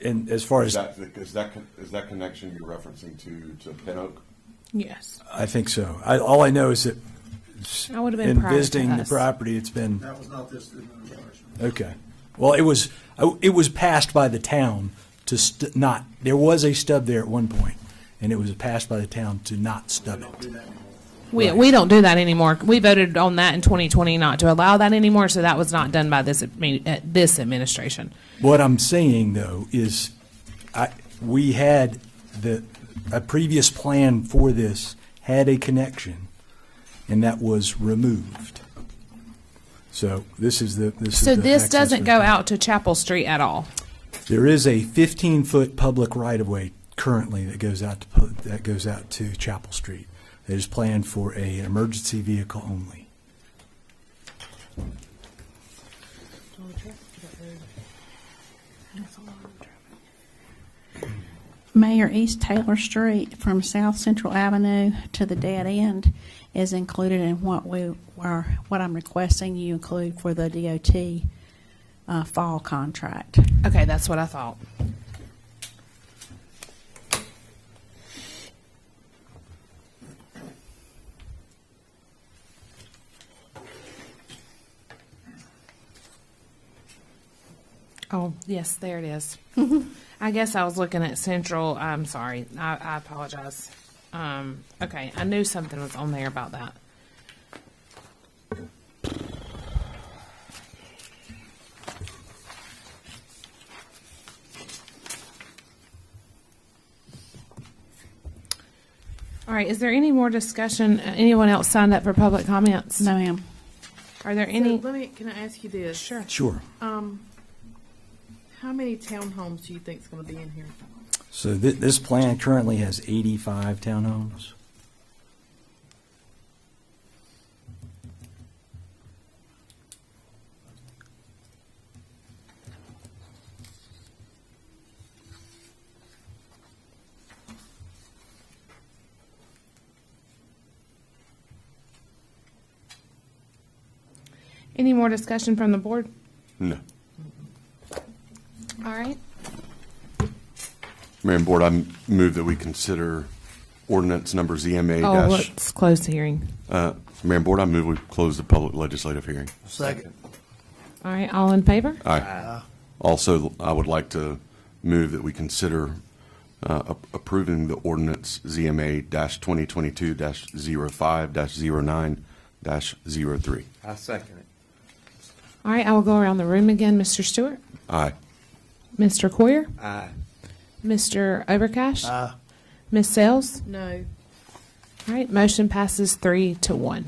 And as far as Is that connection you're referencing to Pin Oak? Yes. I think so. All I know is that I would have been in prior to visiting the us. property, it's been That was not this administration. okay. Well, it was passed by the town to not. There was a stub there at one point, and it was passed by the town to not stub it. We don't do that anymore. We voted on that in 2020 not to allow that anymore, so that was not done by this administration. What I'm saying though is, we had a previous plan for this had a connection, and that was removed. So this is the So this access doesn't road. go out to Chapel Street at all. There is a 15-foot public right-of-way currently that goes out to Chapel Street. That is planned for an emergency vehicle only. Mayor, East Taylor Street from South Central Avenue to the dead end is included in what I'm requesting you include for the DOT fall contract. Okay, that's what I thought. Oh, yes, there it is. I guess I was looking at Central. I'm sorry. I apologize. Okay, I knew something was on there about that. right, is there any more discussion? Anyone else signed up for public comments? No, ma'am. Are there So any? can I ask you this? Sure. Sure. How many townhomes do you think is going to be in here? So this plan currently has 85 townhomes. Any more discussion from the board? No. All right. Mayor and Board, I move that we consider ordinance number ZMA Oh, dash. let's close the hearing. Mayor and Board, I move we close the public legislative hearing. Second. All right, all in favor? Aye. Also, I would like to move that we consider approving the ordinance ZMA dash 2022 dash 05 dash 09 dash 03. I second it. All right, I will go around the room again. Mr. Stewart? Aye. Mr. Coyer? Aye. Mr. Overcash? Aye. Ms. Sales? No. All right, motion passes 3-1.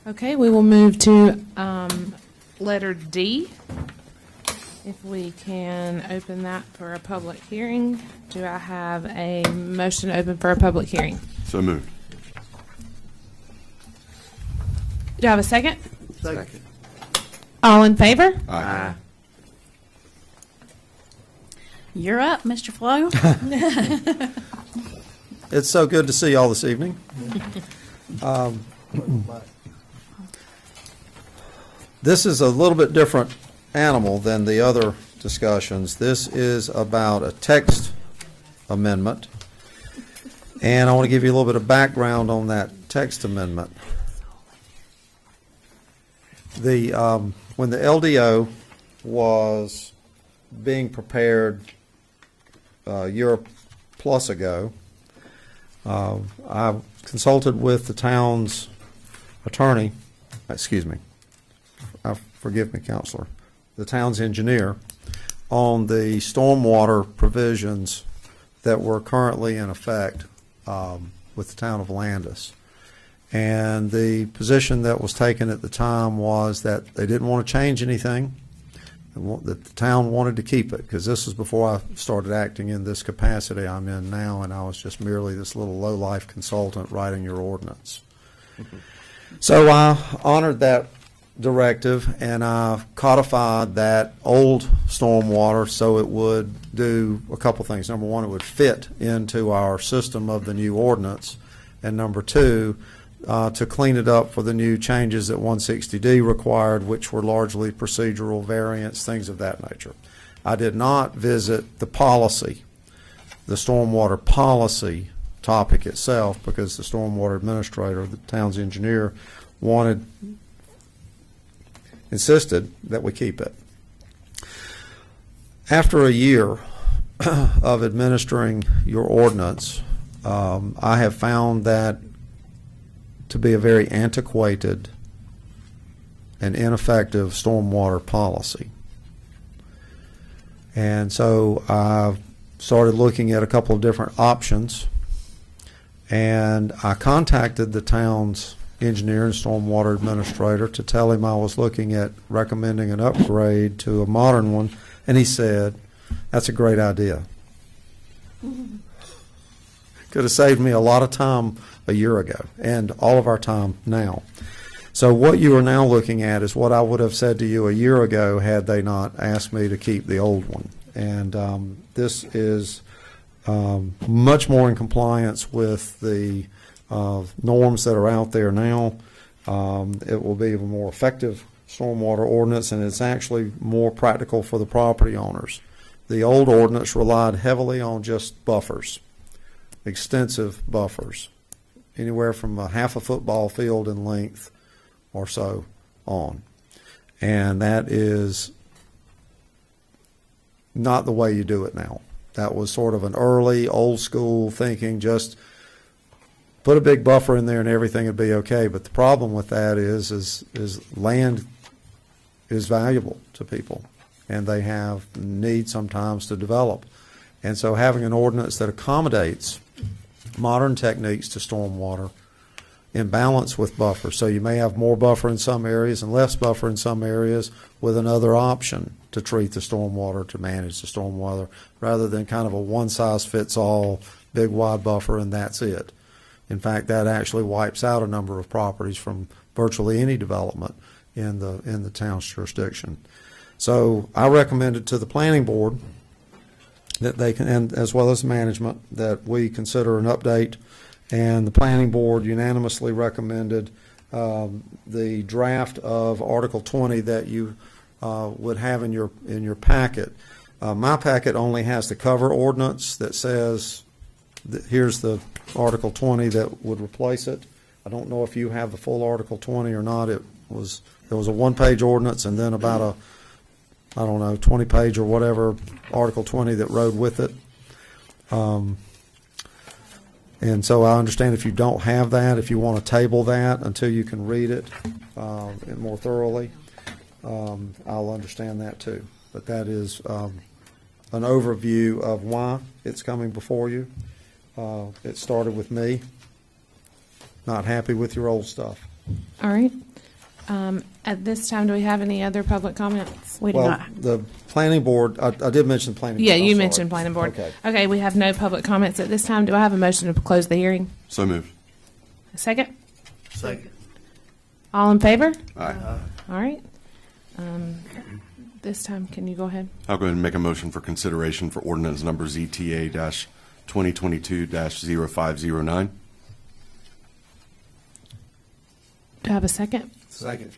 Okay, we will move to letter D. If we can open that for a public hearing. Do I have a motion to open for a public hearing? So moved. Do I have a second? Second. All in favor? Aye. You're up, Mr. Flo. It's so good to see y'all this evening. This is a little bit different animal than the other discussions. This is about a text amendment. And I want to give you a little bit of background on that text amendment. When the LDO was being prepared a year plus ago, I consulted with the town's attorney, forgive me, Counselor, the town's engineer, on the stormwater provisions that were currently in effect with the town of Landis. And the position that was taken at the time was that they didn't want to change anything, that the town wanted to keep it, because this was before I started acting in this capacity I'm in now, and I was just merely this little low-life consultant writing your ordinance. So I honored that directive, and I codified that old stormwater so it would do a couple things. Number one, it would fit into our system of the new ordinance, and number two, to clean it up for the new changes that 160D required, which were largely procedural variants, things of that nature. I did not visit the policy, the stormwater policy topic itself, because the stormwater administrator, the town's engineer, insisted that we keep it. After a year of administering your ordinance, I have found that to be a very antiquated and ineffective stormwater policy. And so I started looking at a couple of different options, and I contacted the town's engineer and stormwater administrator to tell him I was looking at recommending an upgrade to a modern one, and he said, "That's a great idea." Could have saved me a lot of time a year ago and all of our time now. So what you are now looking at is what I would have said to you a year ago had they not asked me to keep the old one. And this is much more in compliance with the norms that are out there now. It will be a more effective stormwater ordinance, and it's actually more practical for the property owners. The old ordinance relied heavily on just buffers, extensive buffers, anywhere from a half a football field in length or so on. And that is not the way you do it now. That was sort of an early, old school thinking, just put a big buffer in there and everything would be okay. But the problem with that is land is valuable to people. and they have need sometimes to develop. And so having an ordinance that accommodates modern techniques to stormwater in balance with buffer. So you may have more buffer in some areas and less buffer in some areas with another option to treat the stormwater, to manage the stormwater, rather than kind of a one-size-fits-all big wide buffer and that's it. In fact, that actually wipes out a number of properties from virtually any development in the town's jurisdiction. So I recommended to the planning board that they can, and as well as management, that we consider an update. And the planning board unanimously recommended the draft of Article 20 that you would have in your packet. My packet only has the cover ordinance that says here's the Article 20 that would replace it. I don't know if you have the full Article 20 or not. There was a one-page ordinance and then about a 20-page or whatever Article 20 that rode with it. And so I understand if you don't have that, if you want to table that until you can read it more thoroughly, I'll understand that too. But that is an overview of why it's coming before you. It started with me not happy with your old stuff. All right. At this time, do we have any other public comments? We do Well, not. the planning board, I did mention planning board. Yeah, I'm you sorry. mentioned planning board. Okay. Okay, we have no public comments at this time. Do I have a motion to close the hearing? So moved. A second? All in favor? Aye. All right. This time, can you go ahead? I'll go ahead and make a motion for consideration for ordinance number ZTA-2022-0509. Do I have a second? Second.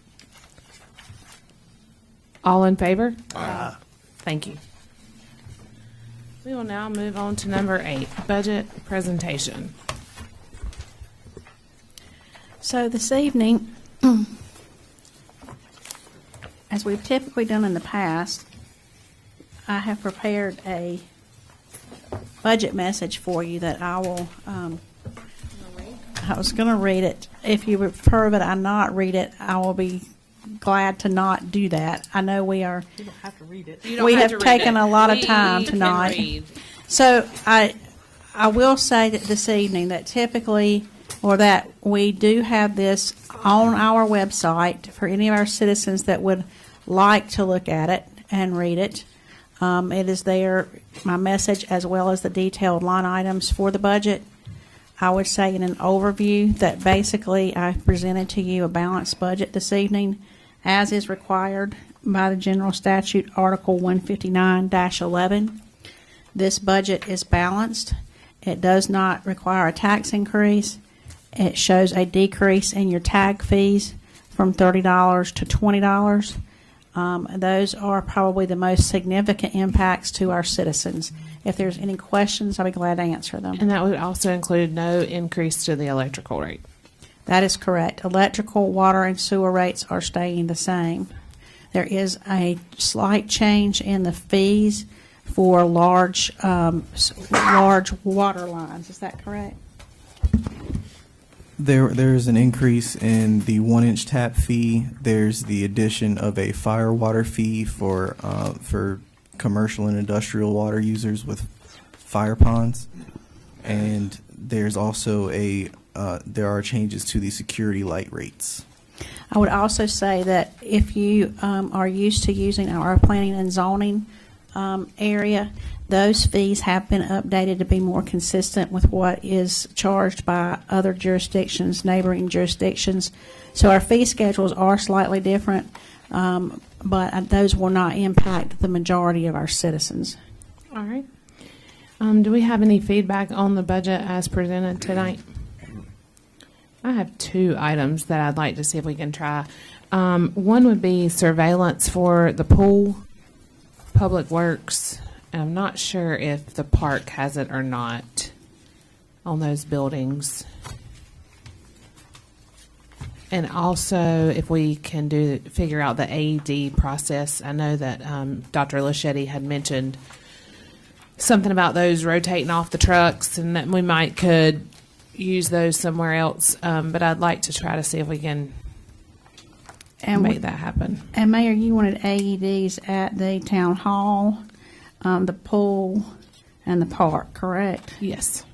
All in favor? Aye. Thank you. We will now move on to number 8, budget presentation. So this evening, as we've typically done in the past, I have prepared a budget message for you that I will, I was going to read it. If you prefer that I not read it, I will be glad to not do that. I know we are. You don't have to read it. You don't We have have to read taken it. a lot of We time can tonight. read. So I will say that this evening that typically, or that we do have this on our website for any of our citizens that would like to look at it and read it. It is there, my message, as well as the detailed line items for the budget. I would say in an overview that basically I presented to you a balanced budget this evening, as is required by the General Statute, Article 159-11. This budget is balanced. It does not require a tax increase. It shows a decrease in your tag fees from $30 to $20. Those are probably the most significant impacts to our citizens. If there's any questions, I'll be glad to answer them. And that would also include no increase to the electrical rate. That is correct. Electrical, water, and sewer rates are staying the same. There is a slight change in the fees for large water lines. Is that correct? There's an increase in the 1-inch tap fee. There's the addition of a fire water fee for commercial and industrial water users with fire ponds, and there's also there are changes to the security light rates. I would also say that if you are used to using our planning and zoning area, those fees have been updated to be more consistent with what is charged by other jurisdictions, neighboring jurisdictions. So our fee schedules are slightly different, but those will not impact the majority of our citizens. All right. Do we have any feedback on the budget as presented tonight? I have 2 items that I'd like to see if we can try. One would be surveillance for the pool, Public Works, and I'm not sure if the park has it or not on those buildings. And also, if we can figure out the AED process. I know that Dr. Lachetti had mentioned something about those rotating off the trucks and that we could use those somewhere else. But I'd like to try to see if we can And make that happen. And Mayor, you wanted AEDs at the town hall, the pool, and the park, correct? Yes.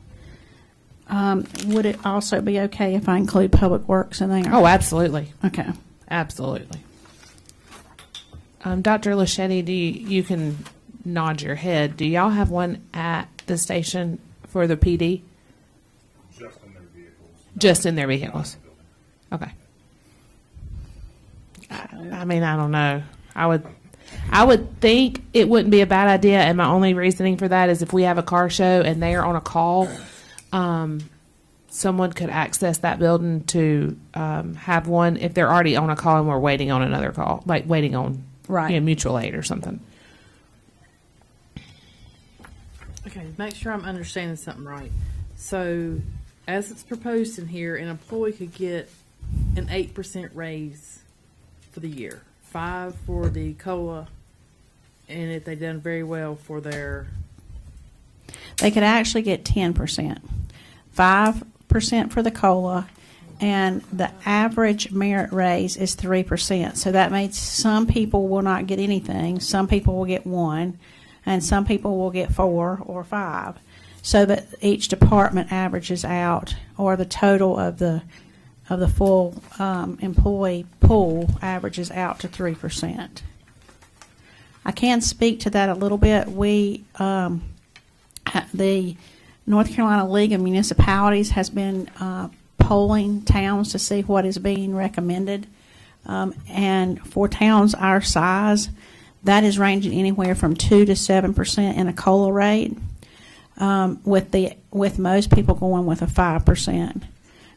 Would it also be okay if I include Public Works in there? Oh, absolutely. Okay. Absolutely. Dr. Lachetti, you can nod your head. Do y'all have one at the station for the PD? Just in their vehicles. Just in their vehicles. Okay. I mean, I don't know. I would think it wouldn't be a bad idea, and my only reasoning for that is if we have a car show and they are on a call, someone could access that building to have one if they're already on a call and we're waiting on another call, like waiting on mutual aid or something. Okay, make sure I'm understanding something right. So, as it's proposed in here, an employee could get an 8% raise for the year, 5 for the COLA, and if they've done very well for their... They could actually get 10%, 5% for the COLA, and the average merit raise is 3%. So that means some people will not get anything, some people will get 1, and some people will get 4 or 5. So that each department averages out, or the total of the full employee pool averages out to 3%. I can speak to that a little bit. We, the North Carolina League of Municipalities has been polling towns to see what is being recommended. And for towns our size, that is ranging anywhere from 2 to 7% in a COLA rate, with most people going with a 5%.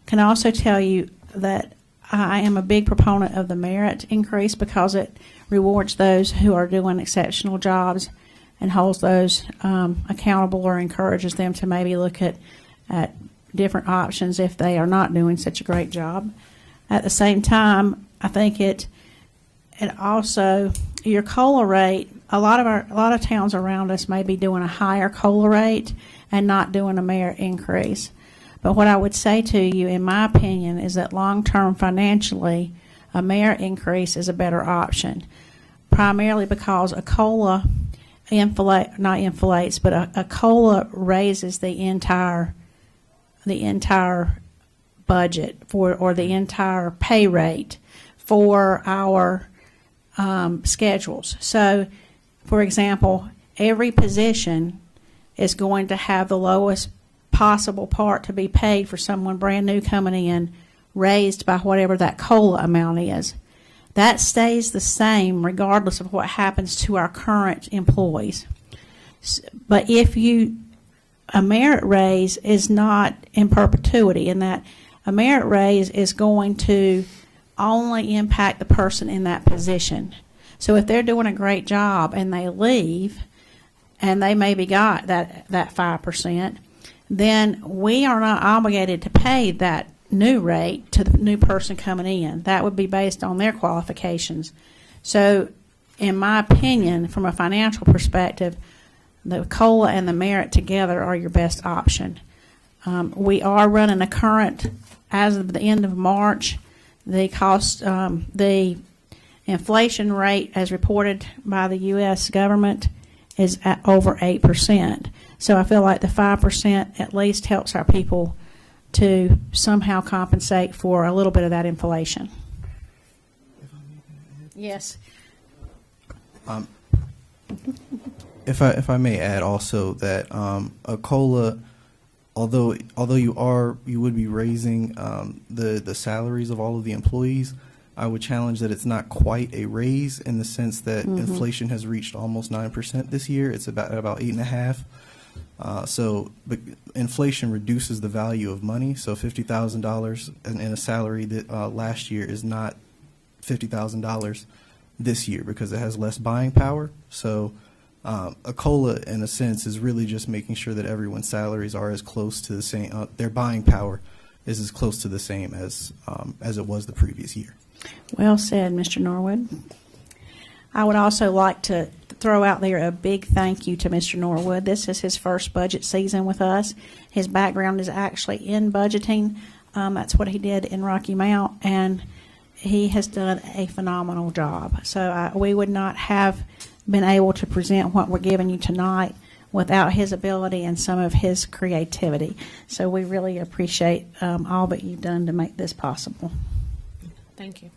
Can also tell you that I am a big proponent of the merit increase because it rewards those who are doing exceptional jobs and holds those accountable or encourages them to maybe look at different options if they are not doing such a great job. At the same time, I think it also, your COLA rate, a lot of towns around us may be doing a higher COLA rate and not doing a merit increase. But what I would say to you, in my opinion, is that long-term financially, a merit increase is a better option, primarily because a COLA a COLA raises the entire budget or the entire pay rate for our schedules. So, for example, every position is going to have the lowest possible part to be paid for someone brand new coming in, raised by whatever that COLA amount is. That stays the same regardless of what happens to our current employees. But a merit raise is not in perpetuity, in that a merit raise is going to only impact the person in that position. So if they're doing a great job and they leave, and they maybe got that 5%, then we are not obligated to pay that new rate to the new person coming in. That would be based on their qualifications. So, in my opinion, from a financial perspective, the COLA and the merit together are your best option. We are running a current, as of the end of March, the inflation rate as reported by the U.S. government is at over 8%. So I feel like the 5% at least helps our people to somehow compensate for a little bit of that inflation. Yes. If I may add also that a COLA, although you would be raising the salaries of all of the employees, I would challenge that it's not quite a raise in the sense that inflation has reached almost 9% this year. It's about 8.5%. So inflation reduces the value of money. So $50,000 in a salary that last year is not $50,000 this year because it has less buying power. So a COLA, in a sense, is really just making sure that everyone's salaries are as close to the same. Their buying power is as close to the same as it was the previous year. Well said, Mr. Norwood. I would also like to throw out there a big thank you to Mr. Norwood. This is his first budget season with us. His background is actually in budgeting. That's what he did in Rocky Mount, and he has done a phenomenal job. So we would not have been able to present what we're giving you tonight without his ability and some of his creativity. So we really appreciate all that you've done to make this possible. Thank you.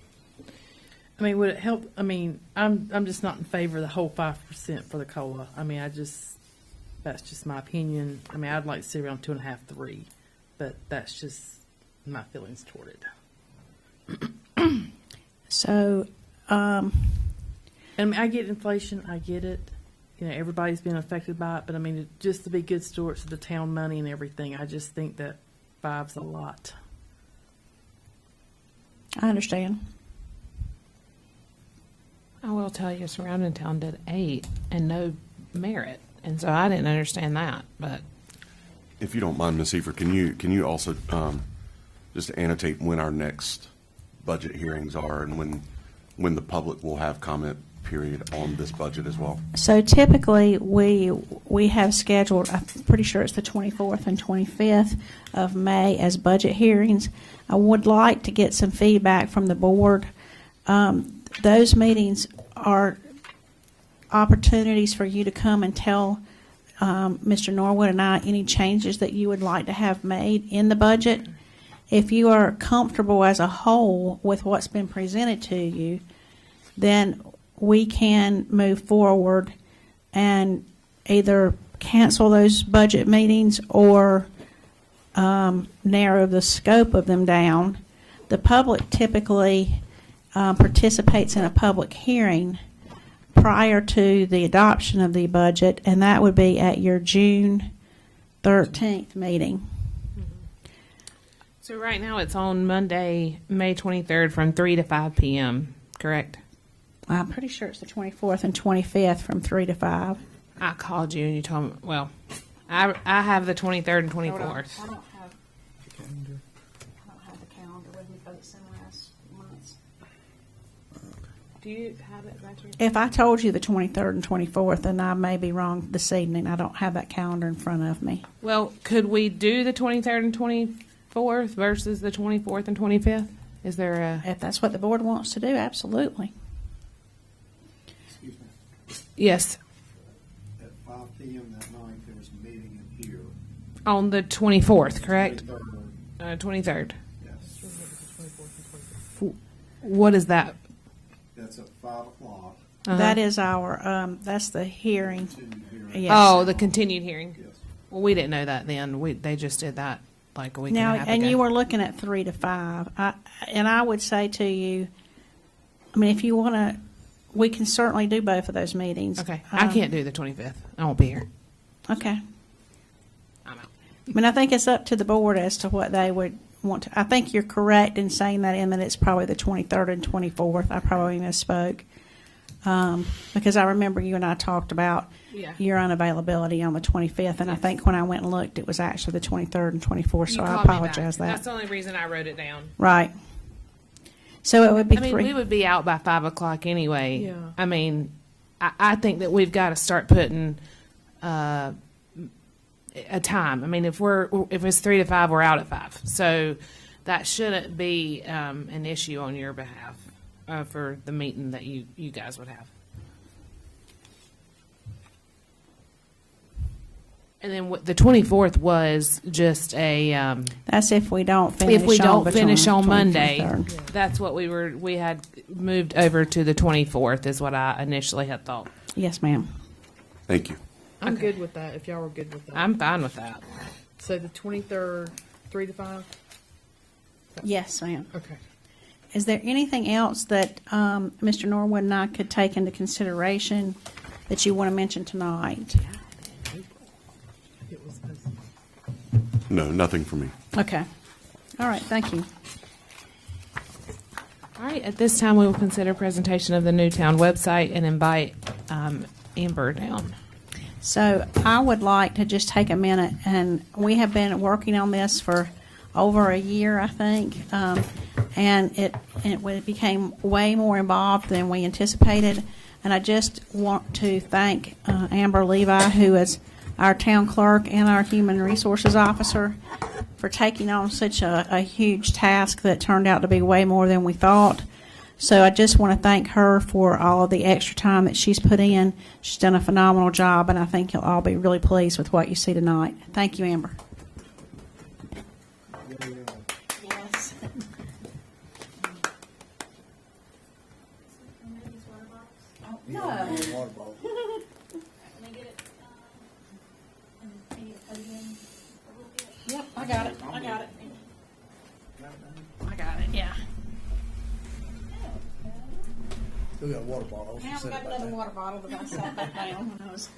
I mean, would it help? I mean, I'm just not in favor of the whole 5% for the COLA. I mean, that's just my opinion. I mean, I'd like to see around 2.5, 3, but that's just my feelings toward it. So, I mean, I get inflation. I get it. You know, everybody's been affected by it, but I mean, just to be good stewards of the town money and everything, I just think that 5's a lot. I understand. I will tell you, surrounding town did 8 and no merit, and so I didn't understand that. But If you don't mind, Ms. Seifert, can you also just annotate when our next budget hearings are and when the public will have comment period on this budget as well? So typically, we have scheduled, I'm pretty sure it's the 24th and 25th of May as budget hearings. I would like to get some feedback from the board. Those meetings are opportunities for you to come and tell Mr. Norwood and I any changes that you would like to have made in the budget. If you are comfortable as a whole with what's been presented to you, then we can move forward and either cancel those budget meetings or narrow the scope of them down. The public typically participates in a public hearing prior to the adoption of the budget, and that would be at your June 13th meeting. so right now it's on Monday, May 23rd from 3 to 5 p.m., correct? I'm pretty sure it's the 24th and 25th from 3 to 5. I called you and you told me, well, I have the 23rd and 24th. I don't have the calendar with me because it's in last month's. Do you have it right here? If I told you the 23rd and 24th, then I may be wrong this evening. I don't have that calendar in front of me. Well, could we do the 23rd and 24th versus the 24th and 25th? Is there a... If that's what the board wants to do, absolutely. Yes, At 5 p.m. that night, there was a meeting in here. on the 24th, correct? 23rd. Yes. What is that? That's at 5 o'clock. Uh-huh. That is our, that's the hearing. Yes. Oh, the continued hearing. Yes. Well, we didn't know that then. They just did that like a week Now, and a half and ago. you were looking at 3 to 5. And I would say to you, I mean, if you want to, we can certainly do both of those meetings. Okay, I can't do the 25th. I won't be here. Okay. I'm out. I mean, I think it's up to the board as to what they would want to. I think you're correct in saying that, in that it's probably the 23rd and 24th. I probably misspoke. Because I remember you and I talked about your unavailability on the 25th, and I think when I went and looked, it was actually the 23rd and 24th, so You I called me back. apologize that. That's the only reason I wrote it down. Right. So it would be I mean, we would be out by 5 o'clock anyway. Yeah. I mean, I think that we've got to start putting a time. I mean, if it's 3 to 5, we're out at 5. So that shouldn't be an issue on your behalf for the meeting that you guys would have. And then the 24th was just a. That's if we don't finish. If we don't finish on 23rd. Monday, that's what we had moved over to the 24th is what I initially had thought. Yes, ma'am. Thank you. I'm Okay. good with that, if y'all were good with that. I'm fine with that. So the 23rd, 3 to 5? Yes, ma'am. Okay. Is there anything else that Mr. Norwood and I could take into consideration that you want to mention tonight? It was, No, nothing for me. Okay. All right, thank you. All right, at this time, we will consider presentation of the Newtown website and invite Amber down. So I would like to just take a minute, and we have been working on this for over a year, I think, and it became way more involved than we anticipated. And I just want to thank Amber Levi, who is our town clerk and our human resources officer, for taking on such a huge task that turned out to be way more than we thought. So I just want to thank her for all of the extra time that she's put in. She's done a phenomenal job, and I think you'll all be really pleased with what you see tonight. Thank you, Amber. Yes. Yep, I got it. I got it. I got it, yeah. We got a water bottle. Now we got another water bottle that I sat back down when I was.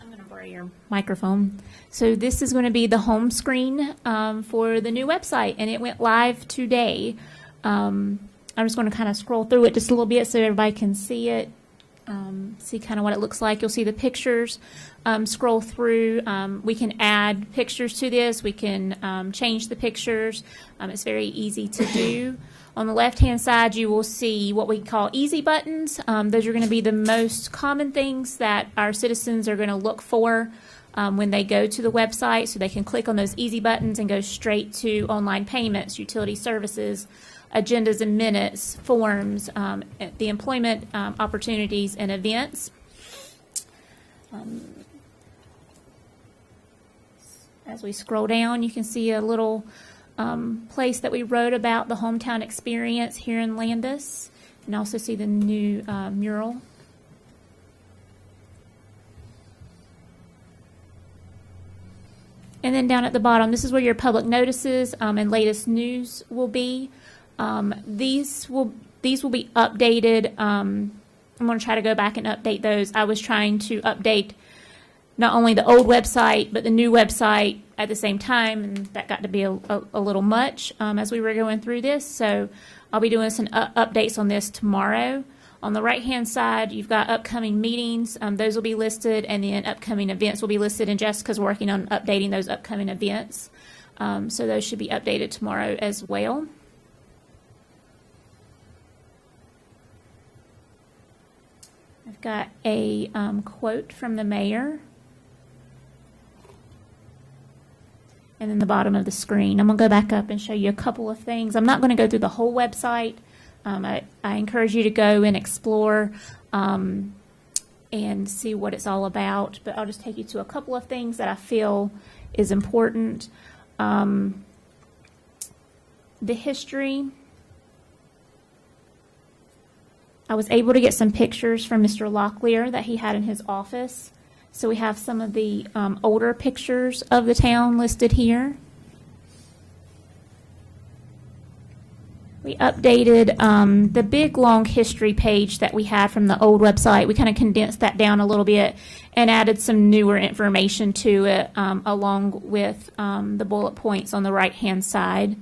I'm going to borrow your microphone. So this is going to be the home screen for the new website, and it went live today. I'm just going to kind of scroll through it just a little bit so everybody can see it, see kind of what it looks like. You'll see the pictures. Scroll through. We can add pictures to this. We can change the pictures. It's very easy to do. On the left-hand side, you will see what we call easy buttons. Those are going to be the most common things that our citizens are going to look for when they go to the website. So they can click on those easy buttons and go straight to online payments, utility services, agendas and minutes, forms, the employment opportunities, and events. As we scroll down, you can see a little place that we wrote about the hometown experience here in Landis, and also see the new mural. And then down at the bottom, this is where your public notices and latest news will be. These will be updated. I'm going to try to go back and update those. I was trying to update not only the old website, but the new website at the same time, and that got to be a little much as we were going through this. So I'll be doing some updates on this tomorrow. On the right-hand side, you've got upcoming meetings. Those will be listed, and then upcoming events will be listed, and Jessica's working on updating those upcoming events. So those should be updated tomorrow as well. I've got a quote from the mayor. And then the bottom of the screen. I'm going to go back up and show you a couple of things. I'm not going to go through the whole website. I encourage you to go and explore and see what it's all about. But I'll just take you to a couple of things that I feel is important. The history. I was able to get some pictures from Mr. Locklear that he had in his office. So we have some of the older pictures of the town listed here. We updated the big, long history page that we had from the old website. We kind of condensed that down a little bit and added some newer information to it, along with the bullet points on the right-hand side.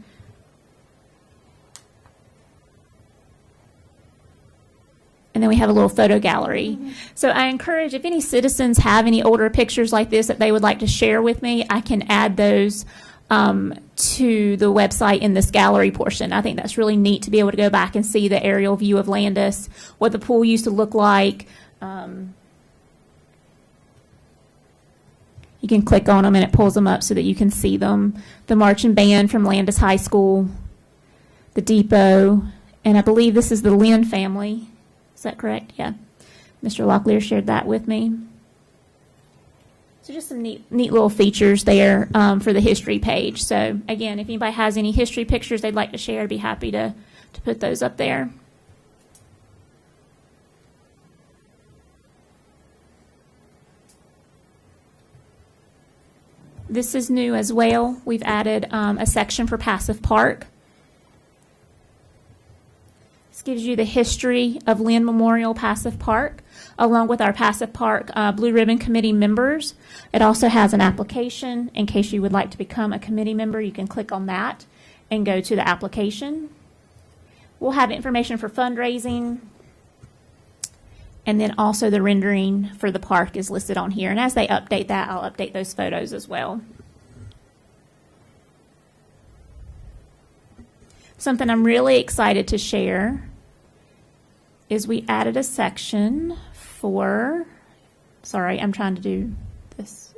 And then we have a little photo gallery. Mm-hmm. So I encourage, if any citizens have any older pictures like this that they would like to share with me, I can add those to the website in this gallery portion. I think that's really neat to be able to go back and see the aerial view of Landis, what the pool used to look like. You can click on them and it pulls them up so that you can see them. The marching band from Landis High School, the depot, and I believe this is the Lynn family. Is that correct? Yeah. Mr. Locklear shared that with me. So just some neat little features there for the history page. So again, if anybody has any history pictures they'd like to share, I'd be happy to put those up there. This is new as well. We've added a section for Passive Park. This gives you the history of Lynn Memorial Passive Park, along with our Passive Park Blue Ribbon Committee members. It also has an application. In case you would like to become a committee member, you can click on that and go to the application. We'll have information for fundraising, and then also the rendering for the park is listed on here. And as they update that, I'll update those photos as well. Something I'm really excited to share is we added a section for, sorry, I'm trying to do this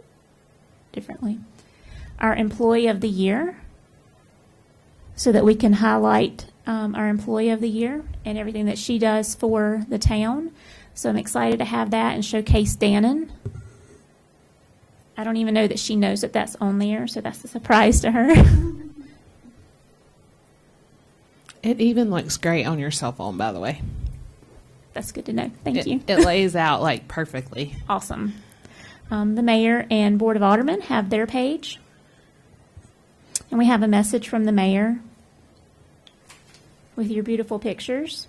differently, our Employee of the Year. so that we can highlight our Employee of the Year and everything that she does for the town. So I'm excited to have that and showcase Dannon. I don't even know that she knows that that's on there, so that's a surprise to her. It even looks great on your cell phone, by the way. That's good to know. Thank you. It lays out like perfectly. Awesome. The mayor and board of aldermen have their page. And we have a message from the mayor with your beautiful pictures.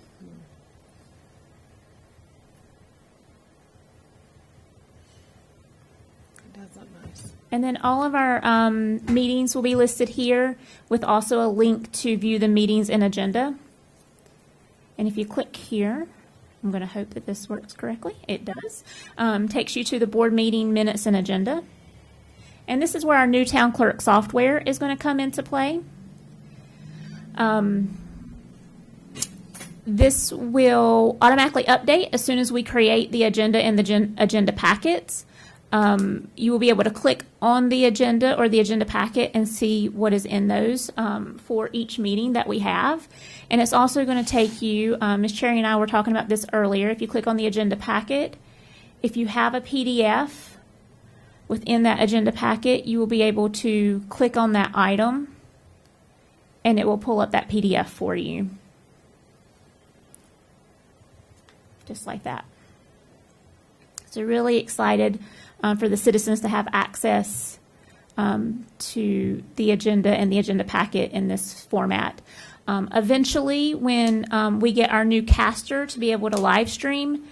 It does look nice. And then all of our meetings will be listed here with also a link to view the meetings and agenda. And if you click here, I'm going to hope that this works correctly. It does. Takes you to the board meeting minutes and agenda. And this is where our new town clerk software is going to come into play. This will automatically update as soon as we create the agenda and the agenda packets. You will be able to click on the agenda or the agenda packet and see what is in those for each meeting that we have. And it's also going to take you, Ms. Cherry and I were talking about this earlier, if you click on the agenda packet, if you have a PDF within that agenda packet, you will be able to click on that item and it will pull up that PDF for you. Just like that. So really excited for the citizens to have access to the agenda and the agenda packet in this format. Eventually, when we get our new caster to be able to live stream,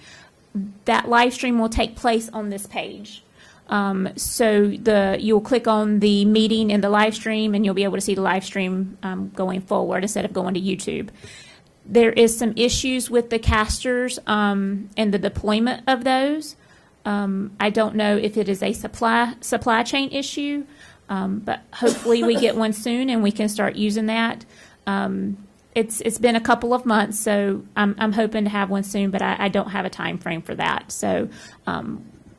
that live stream will take place on this page. So you'll click on the meeting in the live stream and you'll be able to see the live stream going forward instead of going to YouTube. There is some issues with the casters and the deployment of those. I don't know if it is a supply chain issue, but hopefully we get one soon and we can start using that. It's been a couple of months, so I'm hoping to have one soon, but I don't have a time frame for that. So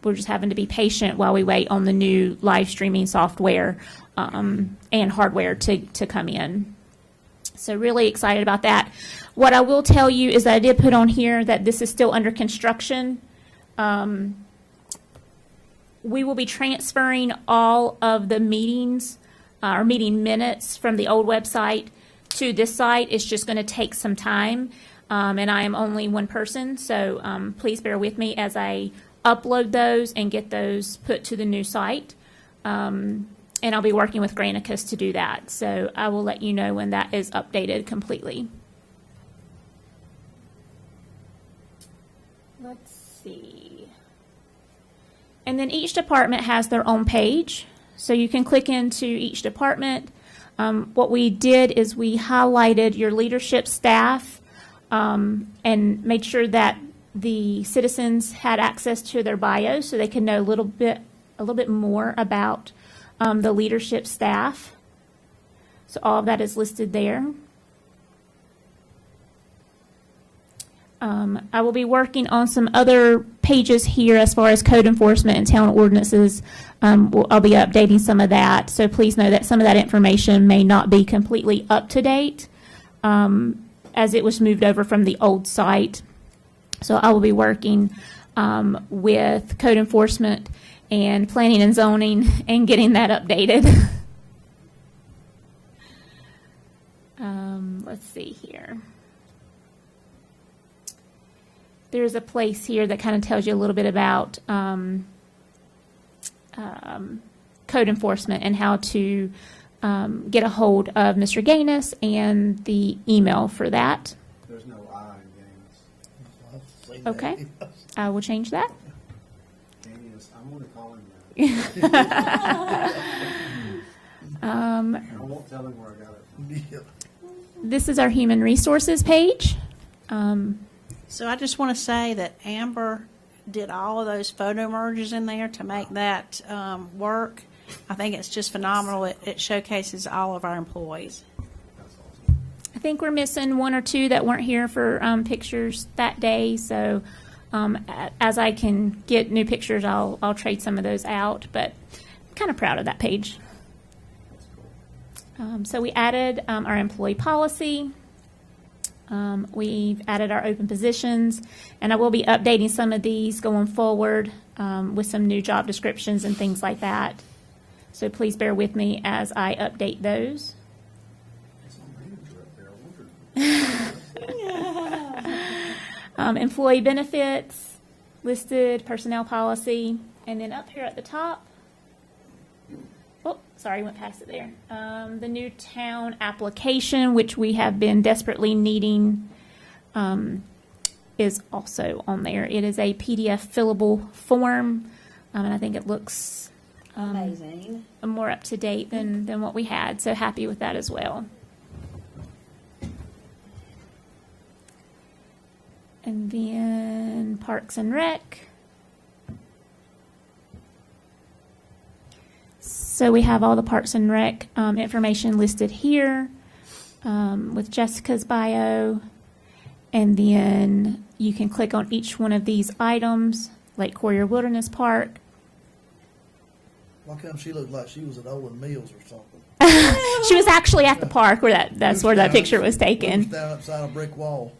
we're just having to be patient while we wait on the new live streaming software and hardware to come in. So really excited about that. What I will tell you is that I did put on here that this is still under construction. We will be transferring all of the meetings or meeting minutes from the old website to this site. It's just going to take some time, and I am only one person, so please bear with me as I upload those and get those put to the new site. And I'll be working with Granicus to do that, so I will let you know when that is updated completely. Let's see. And then each department has their own page, so you can click into each department. What we did is we highlighted your leadership staff and made sure that the citizens had access to their bios so they can know a little bit more about the leadership staff. So all of that is listed there. I will be working on some other pages here as far as code enforcement and town ordinances. I'll be updating some of that, so please know that some of that information may not be completely up to date as it was moved over from the old site. So I will be working with code enforcement and planning and zoning and getting that updated. Let's see here. There's a place here that kind of tells you a little bit about code enforcement and how to get a hold of Mr. Gaines and the email for that. There's no I in Gaines. Okay, I will change that. Gaines, I'm going to call him that. I won't tell him where I got it from. This is our human resources page. So I just want to say that Amber did all of those photo merges in there to make that work. I think it's just phenomenal. It showcases all of our employees. I think we're missing one or two that weren't here for pictures that day. So as I can get new pictures, I'll trade some of those out. But I'm kind of proud of that page. So we added our employee policy. We've added our open positions, and I will be updating some of these going forward with some new job descriptions and things like that. So please bear with me as I update those. Employee benefits listed, personnel policy, and then up here at the top, oh, sorry, went past it there. The new town application, which we have been desperately needing, is also on there. It is a PDF fillable form, and I think it looks Amazing. more up to date than what we had. So happy with that as well. And then Parks and Rec. So we have all the Parks and Rec information listed here with Jessica's bio. And then you can click on each one of these items, Lake Quarrier Wilderness Park. Why come she looked like she was at Olin Mills or something? She was actually at the park where that's where that picture was taken. Down upside a brick wall.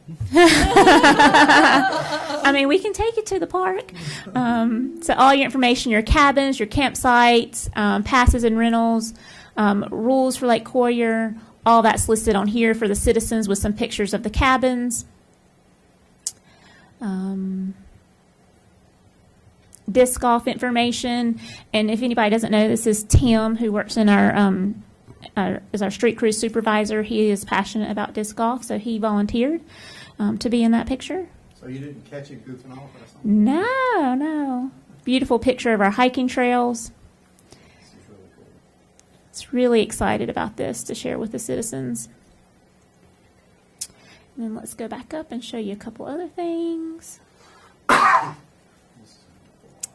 I mean, we can take you to the park. So all your information, your cabins, your campsites, passes and rentals, rules for Lake Quarrier, all that's listed on here for the citizens with some pictures of the cabins. Disc golf information, and if anybody doesn't know, this is Tim, who works in is our street crew supervisor. He is passionate about disc golf, so he volunteered to be in that picture. So you didn't catch him goofing off or something? No. Beautiful picture of our hiking trails. This is really cool. It's really excited about this to share with the citizens. And then let's go back up and show you a couple other things.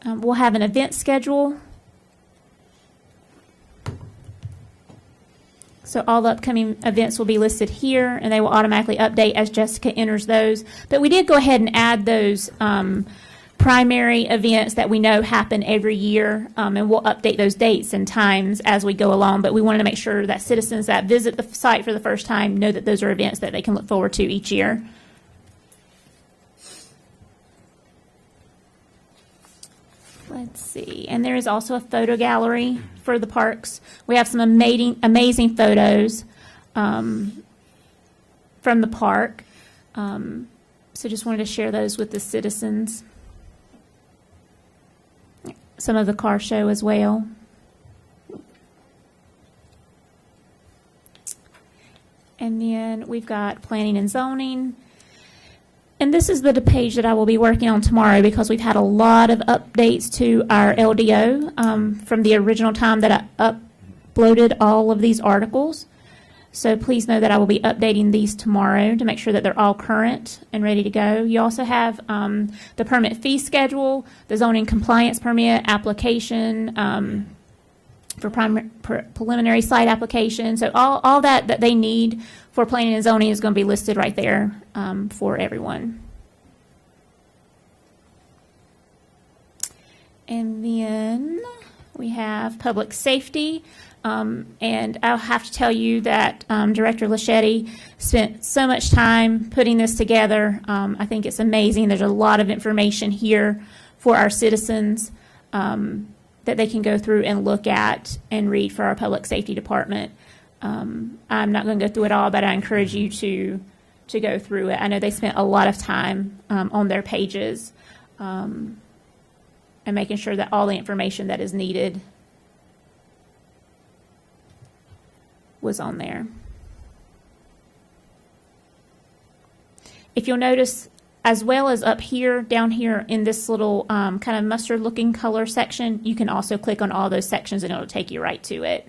We'll have an event schedule. So all the upcoming events will be listed here, and they will automatically update as Jessica enters those. But we did go ahead and add those primary events that we know happen every year, and we'll update those dates and times as we go along. But we wanted to make sure that citizens that visit the site for the first time know that those are events that they can look forward to each year. Let's see. And there is also a photo gallery for the parks. We have some amazing photos from the park. So just wanted to share those with the citizens. Some of the car show as well. And then we've got planning and zoning. And this is the page that I will be working on tomorrow because we've had a lot of updates to our LDO from the original time that I uploaded all of these articles. So please know that I will be updating these tomorrow to make sure that they're all current and ready to go. You also have the permit fee schedule, the zoning compliance permit application for preliminary site application. So all that they need for planning and zoning is going to be listed right there for everyone. And then we have public safety. And I'll have to tell you that Director Laschetti spent so much time putting this together. I think it's amazing. There's a lot of information here for our citizens that they can go through and look at and read for our public safety department. I'm not going to go through it all, but I encourage you to go through it. I know they spent a lot of time on their pages and making sure that all the information that is needed was on there. If you'll notice, as well as up here, down here in this little kind of mustard looking color section, you can also click on all those sections and it'll take you right to it.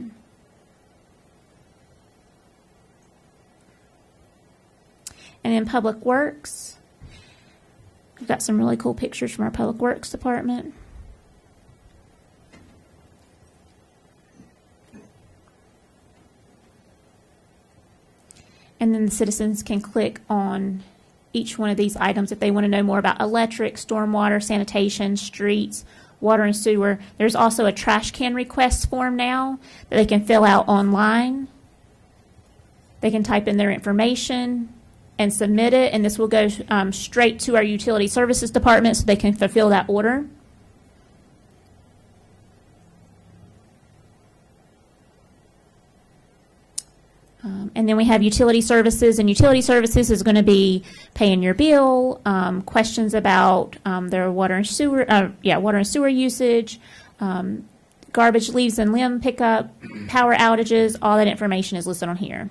And then Public Works, we've got some really cool pictures from our Public Works department. And then the citizens can click on each one of these items if they want to know more about electric, stormwater, sanitation, streets, water and sewer. There's also a trash can request form now that they can fill out online. They can type in their information and submit it, and this will go straight to our utility services department so they can fulfill that order. And then we have utility services, and utility services is going to be paying your bill, questions about their water and sewer usage, garbage, leaves and limb pickup, power outages. All that information is listed on here.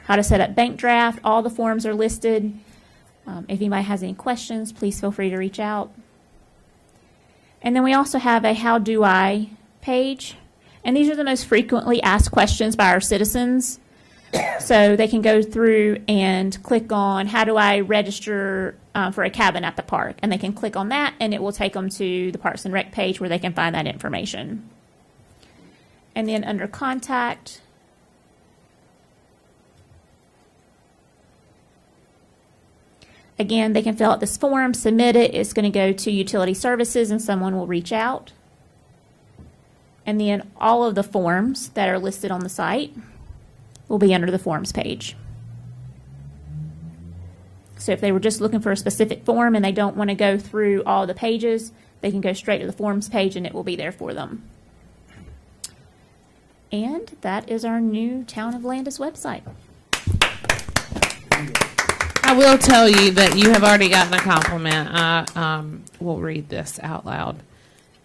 How to set up bank draft. All the forms are listed. If anybody has any questions, please feel free to reach out. And then we also have a How Do I page, and these are the most frequently asked questions by our citizens. So they can go through and click on, how do I register for a cabin at the park? And they can click on that, and it will take them to the Parks and Rec page where they can find that information. And then under contact, again, they can fill out this form, submit it. It's going to go to utility services, and someone will reach out. And then all of the forms that are listed on the site will be under the forms page. So if they were just looking for a specific form and they don't want to go through all the pages, they can go straight to the forms page and it will be there for them. And that is our new Town of Landis website. I will tell you that you have already gotten a compliment. I will read this out loud.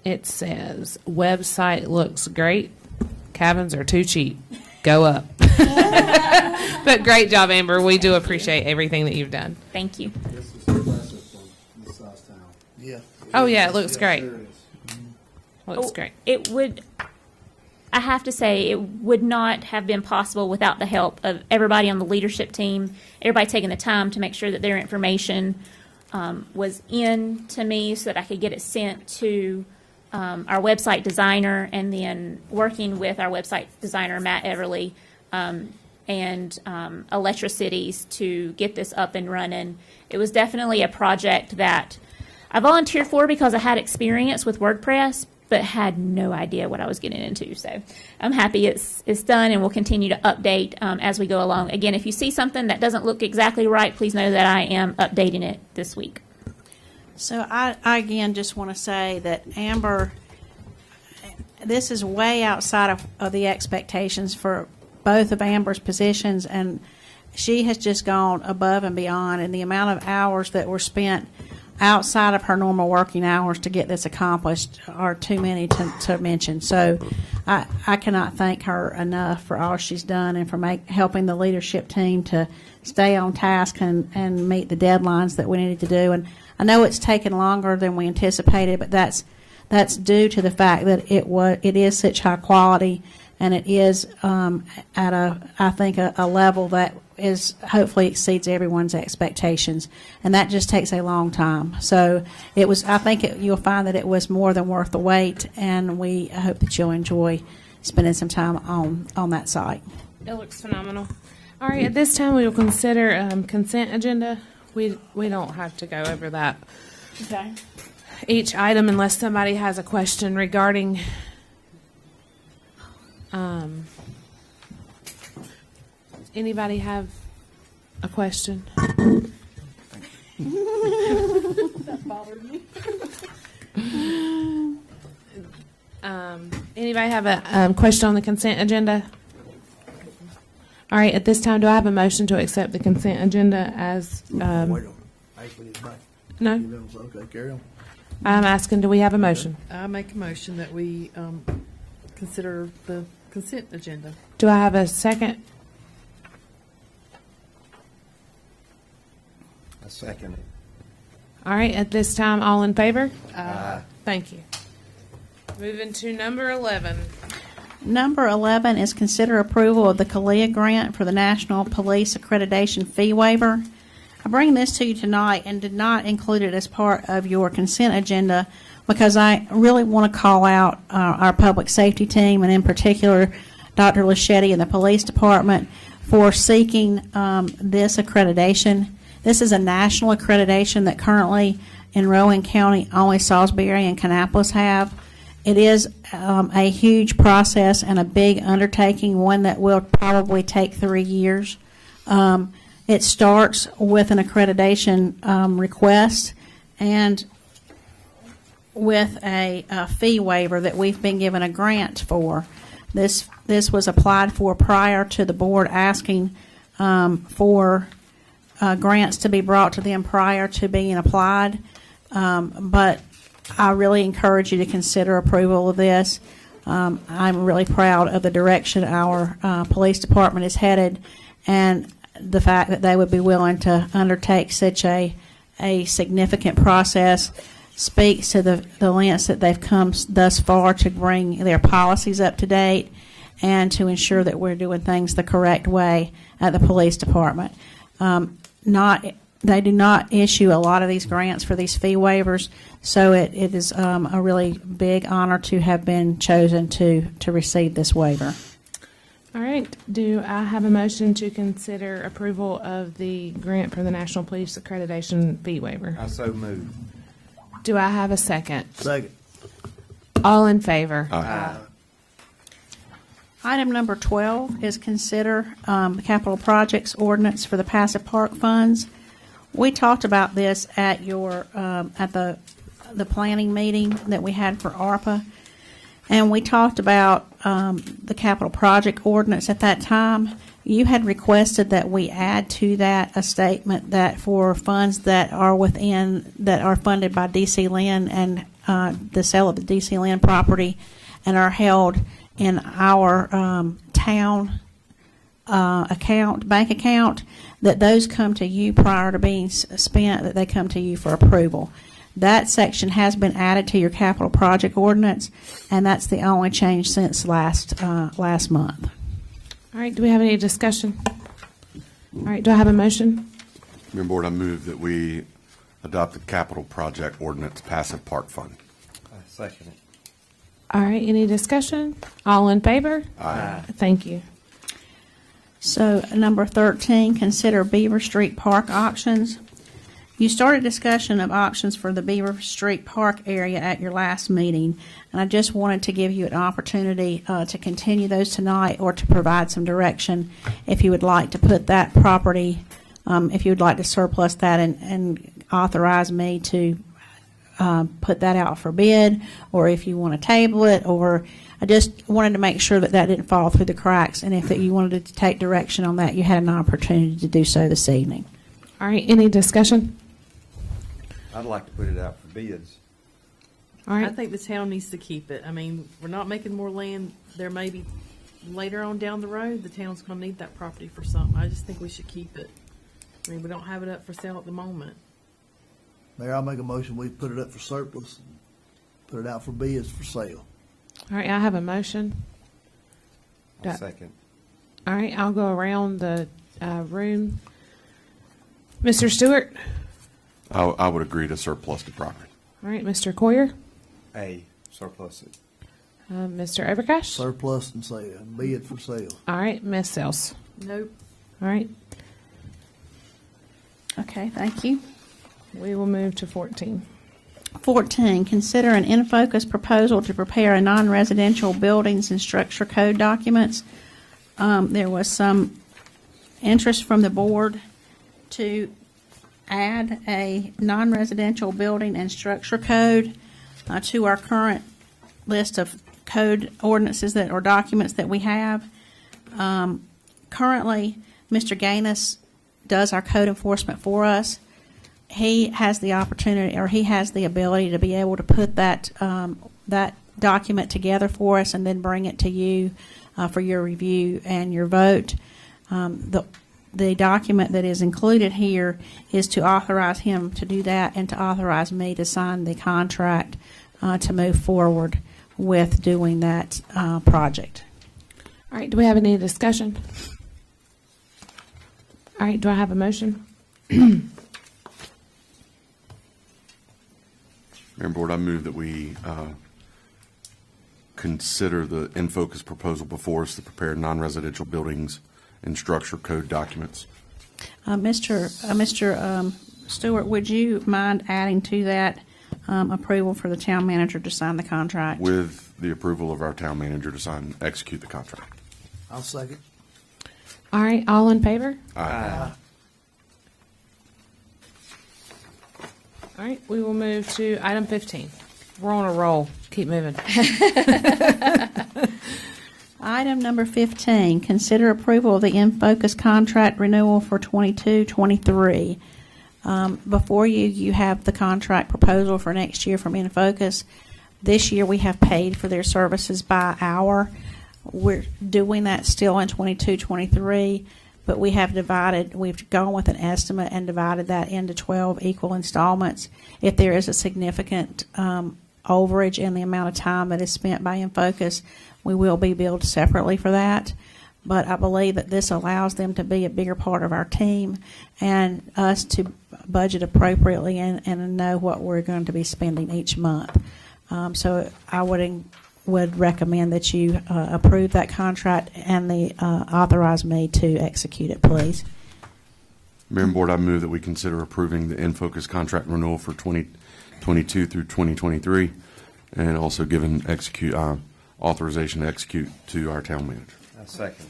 It says, website looks great. Cabins are too cheap. Go up. But great job, Amber. We do appreciate everything that you've done. Thank you. This is impressive for this size town. Yeah. Oh, yeah, it looks great. There it is. Looks great. It would, I have to say, it would not have been possible without the help of everybody on the leadership team, everybody taking the time to make sure that their information was in to me so that I could get it sent to our website designer, and then working with our website designer, Matt Everly, and Electricities to get this up and running. It was definitely a project that I volunteered for because I had experience with WordPress, but had no idea what I was getting into. So I'm happy it's done, and we'll continue to update as we go along. Again, if you see something that doesn't look exactly right, please know that I am updating it this week. So I again just want to say that Amber, this is way outside of the expectations for both of Amber's positions, and she has just gone above and beyond, and the amount of hours that were spent outside of her normal working hours to get this accomplished are too many to mention. So I cannot thank her enough for all she's done and for helping the leadership team to stay on task and meet the deadlines that we needed to do. And I know it's taken longer than we anticipated, but that's due to the fact that it is such high quality, and it is at a level that is hopefully exceeds everyone's expectations, and that just takes a long time. So I think you'll find that it was more than worth the wait, and we hope that you'll enjoy spending some time on that site. It looks phenomenal. All right, at this time we will consider consent agenda. We don't have to go over that. Okay. Each item, unless somebody has a question regarding anybody have a question? That bothered me. Anybody have a question on the consent agenda? All right, at this time, do I have a motion to accept the consent agenda as Wait on it. Actually, it's right. no? Okay, carry on. I'm asking, do we have a motion? I make a motion that we consider the consent agenda. Do I have a second? I second it. All right, at this time, all in favor? Thank you. Moving to number 11. Number 11 is consider approval of the CALEA grant for the National Police Accreditation Fee Waiver. I bring this to you tonight and did not include it as part of your consent agenda because I really want to call out our public safety team, and in particular Dr. Laschetti and the police department for seeking this accreditation. This is a national accreditation that currently in Rowan County only Salisbury and Kannapolis have. It is a huge process and a big undertaking, one that will probably take 3 years. It starts with an accreditation request and with a fee waiver that we've been given a grant for. This was applied for prior to the board asking for grants to be brought to them prior to being applied. But I really encourage you to consider approval of this. I'm really proud of the direction our police department is headed, and the fact that they would be willing to undertake such a significant process speaks to the lengths that they've come thus far to bring their policies up to date and to ensure that we're doing things the correct way at the police department. They do not issue a lot of these grants for these fee waivers, so it is a really big honor to have been chosen to receive this waiver. All right. Do I have a motion to consider approval of the grant for the National Police Accreditation fee waiver? I so move. Do I have a second? Second. All in favor? Aye. Item number 12 is consider the capital projects ordinance for the passive park funds. We talked about this at your at the planning meeting that we had for ARPA, and we talked about the capital project ordinance at that time. You had requested that we add to that a statement that for funds that are funded by DC Land and the sale of the DC Land property and are held in our town bank account, that those come to you prior to being spent, that they come to you for approval. That section has been added to your capital project ordinance, and that's the only change since last month. All right. Do we have any discussion? All right. Do I have a motion? Mayor Board, I move that we adopt the capital project ordinance passive park fund. I second it. All right. Any discussion? All in favor? Aye. Thank you. So, number 13, consider Beaver Street Park auctions. You started discussion of auctions for the Beaver Street Park area at your last meeting, and I just wanted to give you an opportunity to continue those tonight or to provide some direction if you would like to put that property, if you would like to surplus that and authorize me to put that out for bid, or if you want to table it, or I just wanted to make sure that that didn't fall through the cracks, and if you wanted to take direction on that, you had an opportunity to do so this evening. All right. Any discussion? I'd like to put it out for bids. All right. I think the town needs to keep it. I mean, we're not making more land. There may be later on down the road, the town's going to need that property for something. I just think we should keep it. I mean, we don't have it up for sale at the moment. Mayor, I'll make a motion, we put it up for surplus, put it out for bids for sale. All right. I have a motion. I second. All right. I'll go around the room. Mr. Stewart? I would agree to surplus the property. All right. Mr. Coyer? A, surplus it. Mr. Overcash? Surplus and sale, bid for sale. All right. Ms. Sells? Nope. All right. Okay, thank you. We will move to 14. 14, consider an in-focus proposal to prepare a non-residential buildings and structure code documents. There was some interest from the board to add a non-residential building and structure code to our current list of code ordinances or documents that we have. Currently, Mr. Gaines does our code enforcement for us. He has the opportunity, or he has the ability to be able to put that document together for us and then bring it to you for your review and your vote. The document that is included here is to authorize him to do that and to authorize me to sign the contract to move forward with doing that project. All right. Do we have any discussion? All right. Do I have a motion? Mayor Board, I move that we consider the in-focus proposal before us to prepare non-residential buildings and structure code documents. Mr. Stewart, would you mind adding to that approval for the town manager to sign the contract? With the approval of our town manager to execute the contract. I'll second. All right, all in favor? Aye. All right, we will move to item 15. We're on a roll. Keep moving. Item number 15, consider approval of the InFocus contract renewal for 22-23. Before you have the contract proposal for next year from InFocus. This year, we have paid for their services by hour. We're doing that still in 22-23, but we've gone with an estimate and divided that into 12 equal installments. If there is a significant overage in the amount of time that is spent by InFocus, we will be billed separately for that. But I believe that this allows them to be a bigger part of our team and us to budget appropriately and know what we're going to be spending each month. So I would recommend that you approve that contract and authorize me to execute it, please. Mayor and Board, I move that we consider approving the InFocus contract renewal for 2022 through 2023, and also giving authorization to execute to our town manager. I second.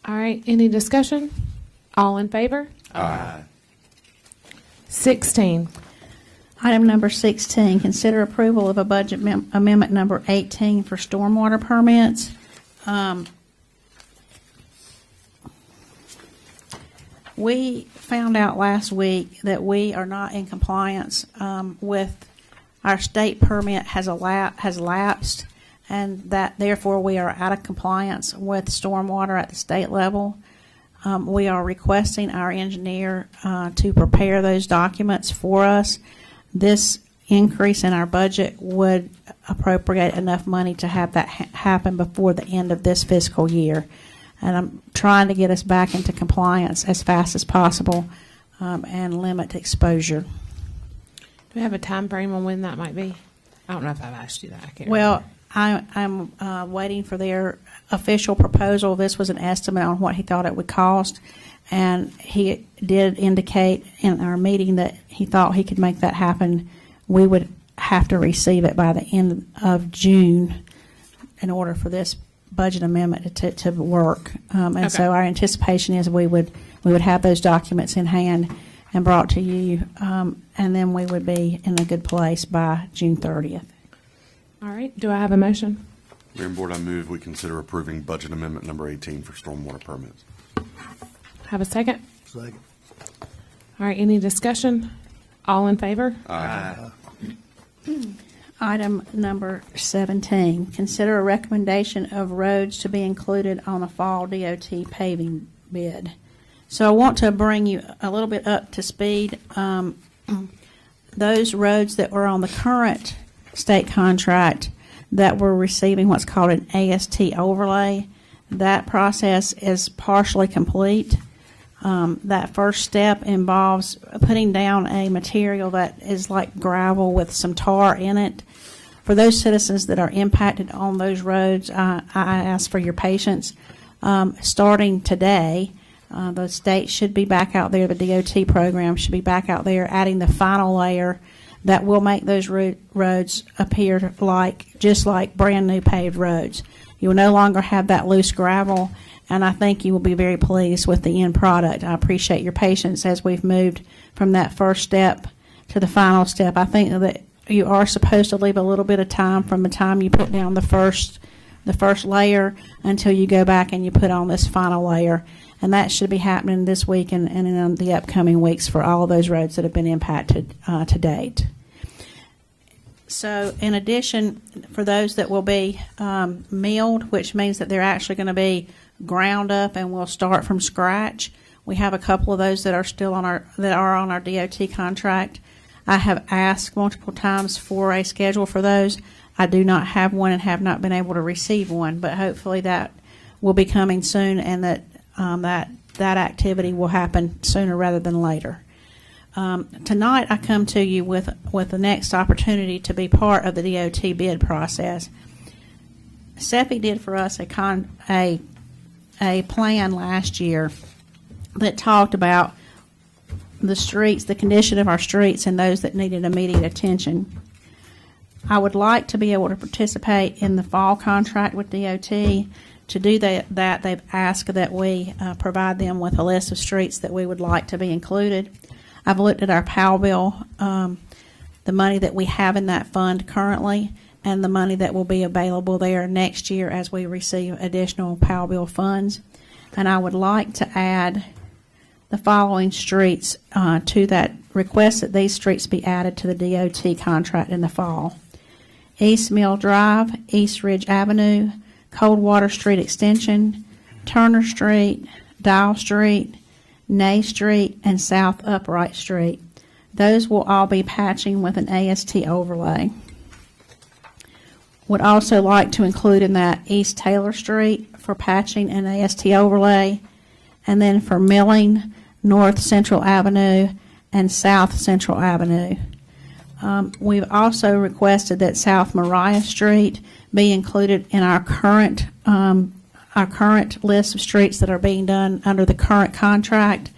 All right, any discussion? All in favor? Aye. 16. Item number 16, consider approval of a budget amendment number 18 for stormwater permits. We found out last week that we are not in compliance with our state permit has lapsed, and that therefore we are out of compliance with stormwater at the state level. We are requesting our engineer to prepare those documents for us. This increase in our budget would appropriate enough money to have that happen before the end of this fiscal year. And I'm trying to get us back into compliance as fast as possible and limit exposure. Do we have a time frame on when that might be? I don't know if I've asked you that. I can't Well, remember. I'm waiting for their official proposal. This was an estimate on what he thought it would cost, and he did indicate in our meeting that he thought he could make that happen. We would have to receive it by the end of June in order for this budget amendment to work. And so our anticipation is we would have those documents in hand and brought to you, and then we would be in a good place by June 30th. All right, do I have a motion? Mayor and Board, I move we consider approving budget amendment number 18 for stormwater permits. Have a second? Second. All right, any discussion? All in favor? Aye. Item number 17, consider a recommendation of roads to be included on a fall DOT paving bid. So I want to bring you a little bit up to speed. Those roads that were on the current state contract that were receiving what's called an AST overlay, that process is partially complete. That first step involves putting down a material that is like gravel with some tar in it. For those citizens that are impacted on those roads, I ask for your patience. Starting today, the state should be back out there, the DOT program should be back out there adding the final layer that will make those roads appear just like brand new paved roads. You will no longer have that loose gravel, and I think you will be very pleased with the end product. I appreciate your patience as we've moved from that first step to the final step. I think that you are supposed to leave a little bit of time from the time you put down the first layer until you go back and you put on this final layer. And that should be happening this week and in the upcoming weeks for all of those roads that have been impacted to date. So in addition, for those that will be milled, which means that they're actually going to be ground up and we'll start from scratch, we have a couple of those that are still on our DOT contract. I have asked multiple times for a schedule for those. I do not have one and have not been able to receive one, but hopefully that will be coming soon, and that activity will happen sooner rather than later. Tonight I come to you with the next opportunity to be part of the DOT bid process. CEPI did for us a plan last year that talked about the streets, the condition of our streets, and those that needed immediate attention. I would like to be able to participate in the fall contract with DOT to do that, they've asked that we provide them with a list of streets that we would like to be included. I've looked at our POW bill, the money that we have in that fund currently, and the money that will be available there next year as we receive additional POW bill funds. And I would like to add the following streets to that request, that these streets be added to the DOT contract in the fall: East Mill Drive, East Ridge Avenue, Coldwater Street Extension, Turner Street, Dial Street, Nay Street, and South Upright Street. Those will all be patching with an AST overlay. Would also like to include in that East Taylor Street for patching and AST overlay, and then for milling, North Central Avenue and South Central Avenue. We've also requested that South Mariah Street be included in our current list of streets that are being done under the current contract.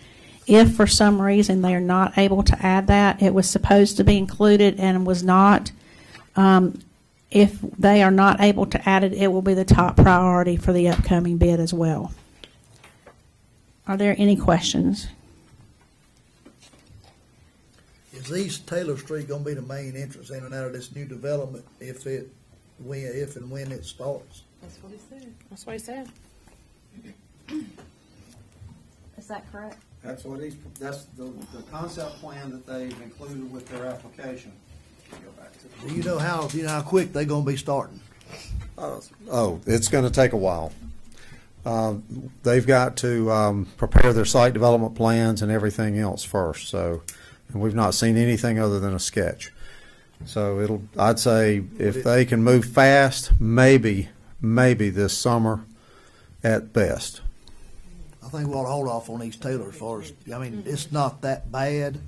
If for some reason they are not able to add that, it was supposed to be included and was not. If they are not able to add it, it will be the top priority for the upcoming bid as well. Are there any questions? Is East Taylor Street gonna be the main entrance in and out of this new development if and when it starts? That's what he said. That's what he said. Is that correct? That's that's the concept plan that they've included with their application. Do you know how quick they gonna be starting? It's going to take a while. They've got to prepare their site development plans and everything else first. And we've not seen anything other than a sketch. So I'd say if they can move fast, maybe this summer at best. I think we ought to hold off on East Taylor as far as, it's not that bad,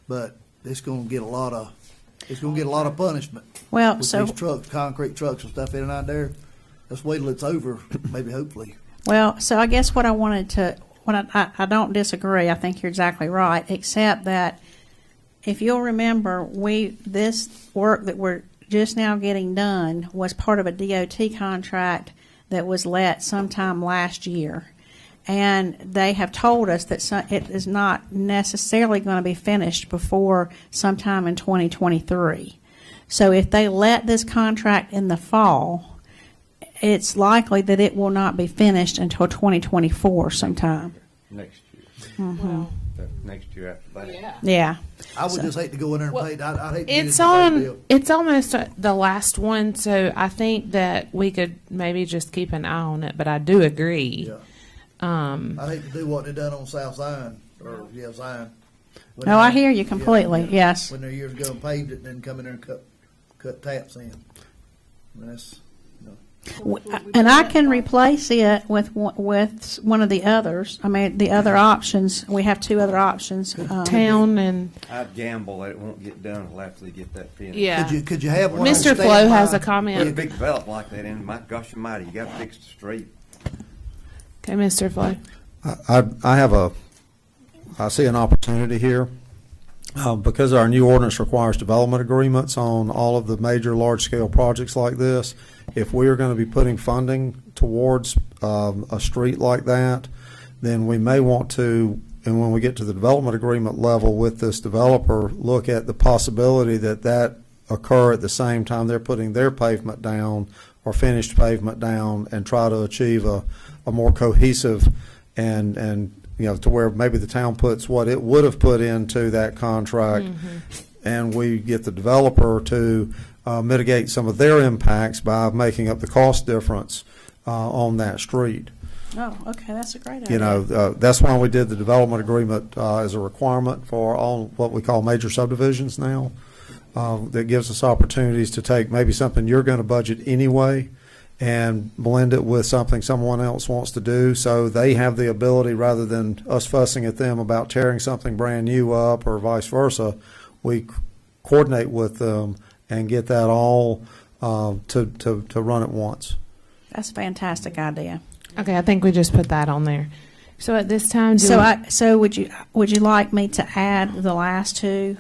but it's gonna get a lot of punishment. Well, with these trucks, concrete trucks and stuff in and out there. Let's wait till it's over, maybe hopefully. Well, so I guess what I wanted to, I don't disagree. I think you're exactly right, except that if you'll remember, this work that we're just now getting done was part of a DOT contract that was let sometime last year. And they have told us that it is not necessarily going to be finished before sometime in 2023. So if they let this contract in the fall, it's likely that it will not be finished until 2024 sometime. Next year. Mm-hmm. Well, Next year after that. Yeah. I would just hate to go in there and pay. I'd hate to It's get into the deal. it's almost the last one, so I think that we could maybe just keep an eye on it. But I do agree. Yeah. I'd hate to do what they done on South Zion, Zion. No, I hear you completely. Yes. When they years ago and paved it, and then come in there and cut taps in. That's, And I can replace it with one of the others. I mean, the other options. We have two other options. Town and I'd gamble that it won't get done until after they get that finished. yeah. Could you have one? Mr. on Flo standby? has a Put a comment. big development like that in, my gosh almighty, you gotta fix the street. Okay, Mr. Flo. I see an opportunity here. Because our new ordinance requires development agreements on all of the major large-scale projects like this, if we are going to be putting funding towards a street like that, then we may want to, and when we get to the development agreement level with this developer, look at the possibility that occur at the same time they're putting their pavement down or finished pavement down, and try to achieve a more cohesive and to where maybe the town puts what it would have put into that contract, and we get the developer to mitigate some of their impacts by making up the cost difference on that street. Oh, okay, that's a great idea. That's why we did the development agreement as a requirement for all what we call major subdivisions now. That gives us opportunities to take maybe something you're going to budget anyway and blend it with something someone else wants to do, so they have the ability, rather than us fussing at them about tearing something brand new up or vice versa, we coordinate with them and get that all to run at once. That's a fantastic idea. Okay, I think we just put that on there. So at this time, So would you like me to add the last two?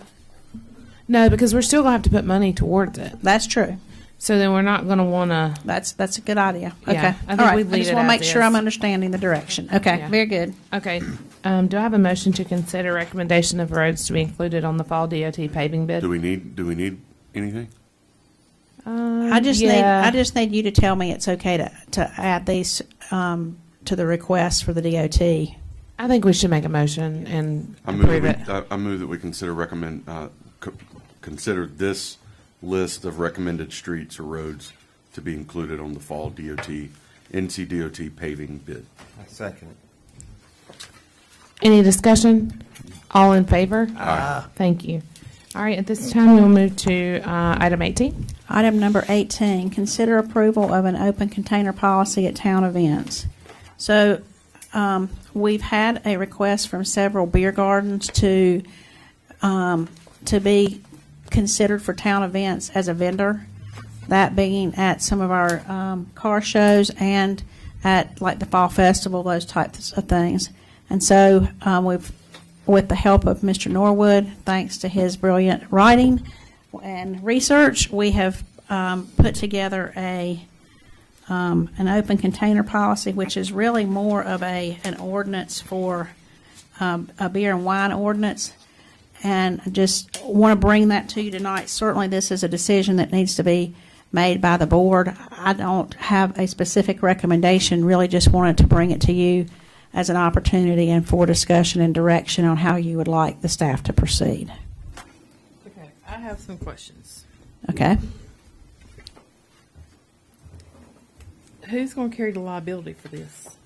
no, because we're still gonna have to put money towards it. That's true. So then we're not going to want to. That's a good idea. Yeah, Okay. I think All right. we'd I leave just it want to as make sure is. I'm understanding the direction. Okay. Yeah. Very good. Okay. Do I have a motion to consider recommendation of roads to be included on the fall DOT paving bid? Do we need anything? I just need you to tell me it's okay to add these to the request for the DOT. I think we should make a motion and I approve it. move that we consider this list of recommended streets or roads to be included on the fall NCDOT paving bid. I second it. Any discussion? All in favor? Aye. Thank you. All right, at this time, we'll move to item 18. Item number 18, consider approval of an open container policy at town events. So we've had a request from several beer gardens to be considered for town events as a vendor, that being at some of our car shows and at like the fall festival, those types of things. And so we've, with the help of Mr. Norwood, thanks to his brilliant writing and research, we have put together an open container policy, which is really more of an ordinance for a beer and wine ordinance. And I just want to bring that to you tonight. Certainly, this is a decision that needs to be made by the board. I don't have a specific recommendation, really just wanted to bring it to you as an opportunity and for discussion and direction on how you would like the staff to proceed. Okay, I have some questions. Okay? Who's going to carry the liability for this?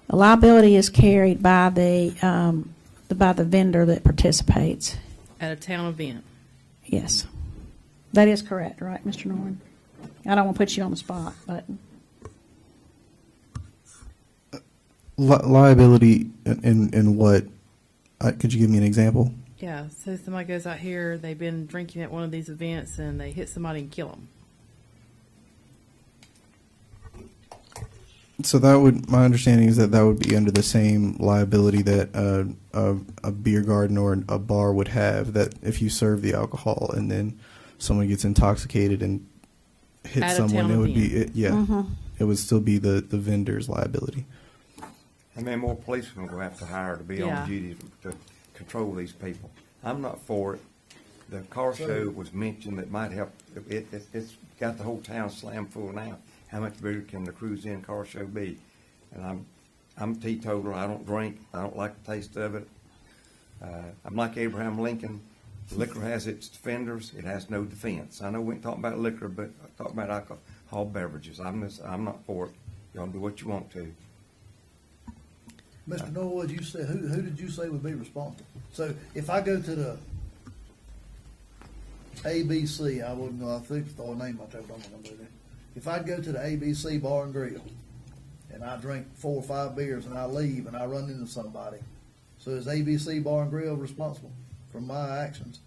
The liability is carried by the vendor that participates. At a town event? Yes. That is correct, right, Mr. Norman? I don't want to put you on the spot, but Liability in what? Could you give me an example? Yeah, so somebody goes out here, they've been drinking at one of these events, and they hit somebody and kill them. So my understanding is that would be under the same liability that a beer garden or a bar would have, that if you serve the alcohol and then someone gets intoxicated and hits At a someone, town it would event. be, Mm-hmm. it would still be the vendor's liability. How many more policemen we'll have to hire to be Yeah. on duty to control these people? I'm not for it. The car show was mentioned that might help. It's got the whole town slam full now. How much bigger can the cruise-in car show be? And I'm teetotaler. I don't drink. I don't like the taste of it. I'm like Abraham Lincoln. Liquor has its defenders. It has no defense. I know we ain't talking about liquor, but talking about alcohol beverages. I'm not for it. Y'all do what you want to. Mr. Norwood, you said, who did you say would be responsible? So if I go to the ABC, I wouldn't know, I think it's the name I told them I'm gonna do that. If I go to the ABC Bar and Grill and I drink 4 or 5 beers and I leave and I run into somebody, so is ABC Bar and Grill responsible for my actions?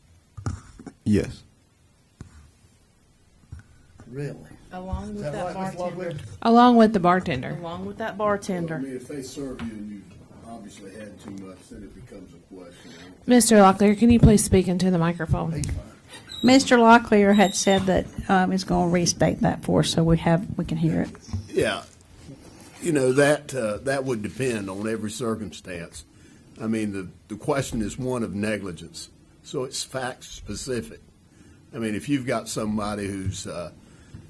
Yes. Really? Along with Is that that right, Mr. bartender. Lockwood? Along with the bartender. Along with that bartender. I mean, if they serve you and you obviously had too much, then it becomes a question. Mr. Locklear, can you please speak into the microphone? Mr. Locklear had said that he's going to restate that for us so we can hear it. Yeah, you know, that would depend on every circumstance. I mean, the question is one of negligence, so it's fact specific. I mean, if you've got somebody who's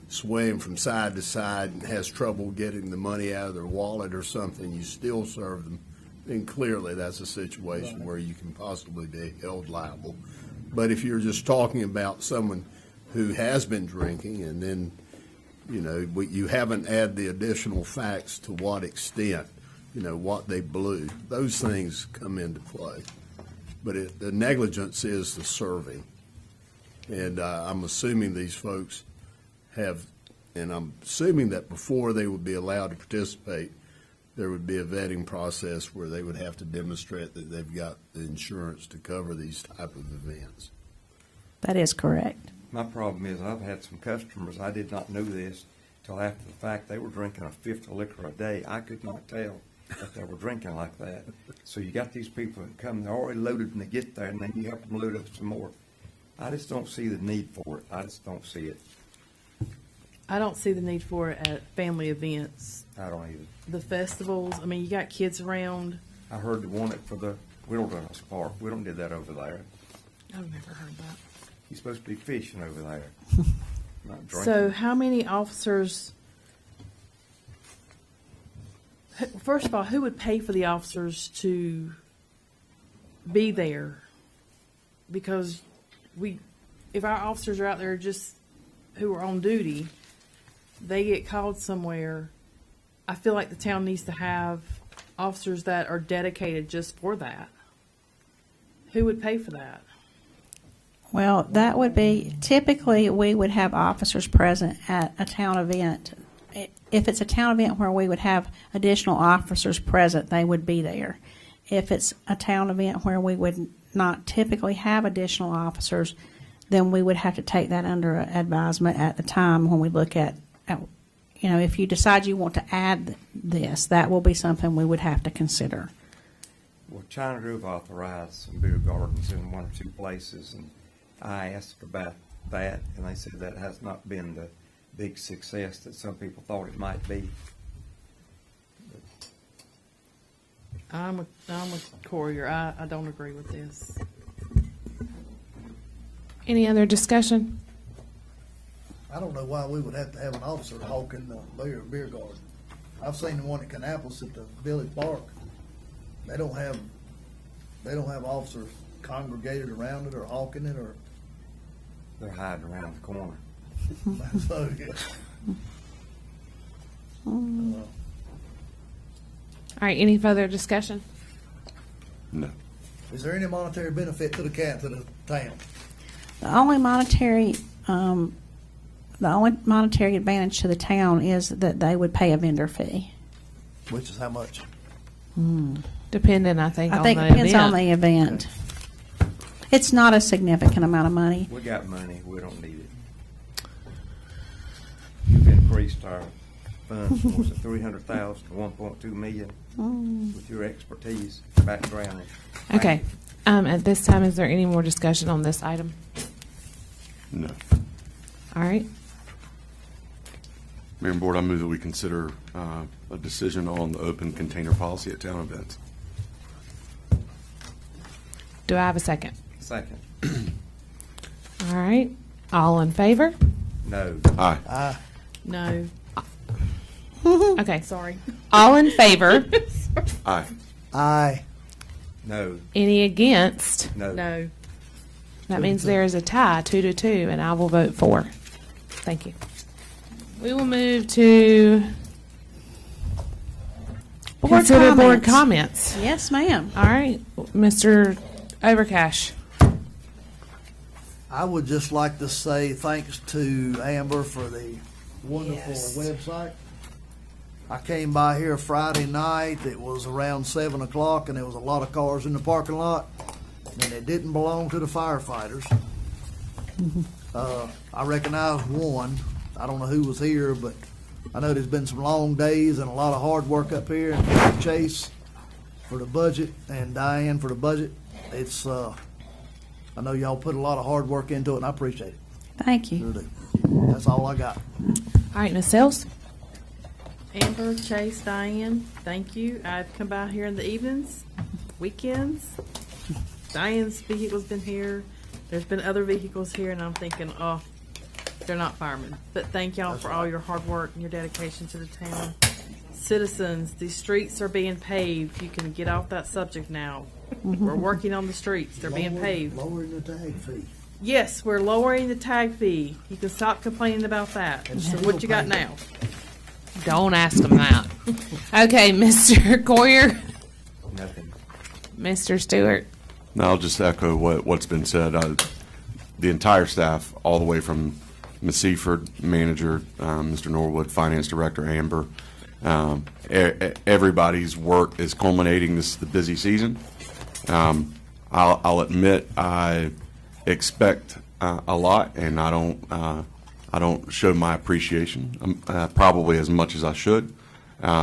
swaying from side to side and has trouble getting the money out of their wallet or something, you still serve them, then clearly that's a situation where you can possibly be held liable. But if you're just talking about someone who has been drinking and then, you know, you haven't added the additional facts to what extent, you know, what they blew, those things come into play. But the negligence is the serving. And I'm assuming these folks have, and I'm assuming that before they would be allowed to participate, there would be a vetting process where they would have to demonstrate that they've got the insurance to cover these type of events. That is correct. My problem is I've had some customers, I did not know this till after the fact. They were drinking a fifth of liquor a day. I could not tell that they were drinking like that. So you got these people that come, they're already loaded and they get there, and then you help them load up some more. I just don't see the need for it. I just don't see it. I don't see the need for it at family events. I don't either. The festivals, I mean, you got kids around. I heard they want it for the Wilderness Park. We don't do that over there. I've never heard that. You're supposed to be fishing over there, not drinking. So how many officers, first of all, who would pay for the officers to be there? Because if our officers are out there just who are on duty, they get called somewhere, I feel like the town needs to have officers that are dedicated just for that. Who would pay for that? Well, that would be, typically, we would have officers present at a town event. If it's a town event where we would have additional officers present, they would be there. If it's a town event where we would not typically have additional officers, then we would have to take that under advisement at the time when we look at if you decide you want to add this, that will be something we would have to consider. Well, China Grove authorized some beer gardens in one or two places, and I asked about that, and they said that has not been the big success that some people thought it might be. I'm with Courier. I don't agree with this. Any other discussion? I don't know why we would have to have an officer hawking the beer garden. I've seen the one at Kannapolis at the Village Park. They don't have officers congregated around it or hawking it or. They're hiding around the corner. So, yeah. All right, any further discussion? No. Is there any monetary benefit to the town? The only monetary advantage to the town is that they would pay a vendor fee. Which is how much? Depending, I think, I on think the it depends event. on the event. It's not a significant amount of money. We got money, we don't need it. You've increased our funds from 300,000 to 1.2 million with your expertise, background. Okay. At this time, is there any more discussion on this item? No. All right. Mayor and Board, I move that we consider a decision on the open container policy at town events. Do I have a second? Second. All right. All in favor? No. Aye. No. Okay. Sorry. All in favor? Aye. Aye. No. Any against? No. No. That means there is a tie, 2-2, and I will vote for. Thank you. We will move to consider board comments. Yes, ma'am. All right, Mr. Overcash. I would just like to say thanks to Amber for the wonderful website. I came by here Friday night. It was around 7 o'clock, and there was a lot of cars in the parking lot, and it didn't belong to the firefighters. I recognize one. I don't know who was here, but I know there's been some long days and a lot of hard work up here. And Chase for the budget and Diane for the budget. It's I know y'all put a lot of hard work into it, and I appreciate it. Thank you. Sure do. That's all I got. All right, Ms. Sells. Amber, Chase, Diane, thank you. I've come by here in the evenings, weekends. Diane's vehicle's been here. There's been other vehicles here, and I'm thinking, oh, they're not firemen. But thank y'all for all your hard work and your dedication to the town. Citizens, these streets are being paved. You can get off that subject now. We're working on the streets. They're being paved. Lowering the tag fee. Yes, we're lowering the tag fee. You can stop complaining about that. So what you got now? Don't ask them that. Okay, Mr. Courier. Nothing. Mr. Stewart. No, I'll just echo what's been said. The entire staff, all the way from Ms. Seaford, manager, Mr. Norwood, finance director, Amber, everybody's work is culminating. This is the busy season. I'll admit I expect a lot, and I don't show my appreciation probably as much as I should.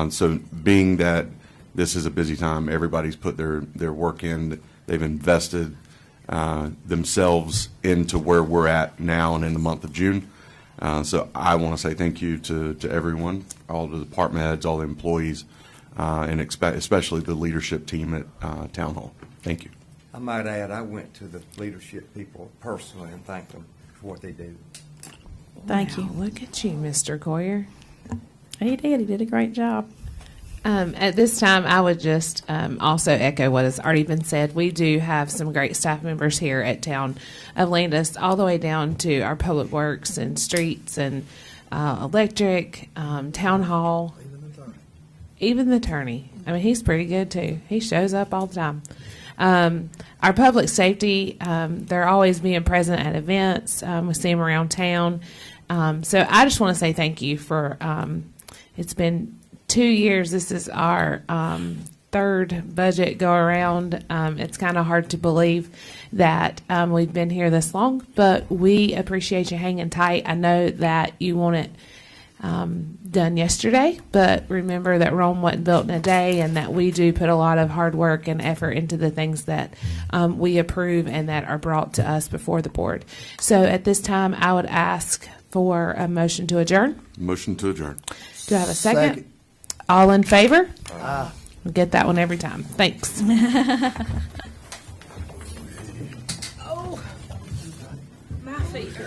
So being that this is a busy time, everybody's put their work in. They've invested themselves into where we're at now and in the month of June. So I want to say thank you to everyone, all the department heads, all the employees, and especially the leadership team at Town Hall. Thank you. I might add, I went to the leadership people personally and thanked them for what they do. Thank Wow, you. Look at you, Mr. Coyer. He did. He did a great job. At this time, I would just also echo what has already been said. We do have some great staff members here at Town of Landis, all the way down to our public works and streets and electric, town hall, even the attorney. I mean, he's pretty good too. He shows up all the time. Our public safety, they're always being present at events. We see them around town. So I just want to say thank you for, it's been 2 years. This is our third budget go around. It's kind of hard to believe that we've been here this long, but we appreciate you hanging tight. I know that you want it done yesterday, but remember that Rome wasn't built in a day, and that we do put a lot of hard work and effort into the things that we approve and that are brought to us before the board. So at this time, I would ask for a motion to adjourn. Motion to adjourn. Do I have a second? All in favor? We get that one every time. Thanks. Oh, my feet.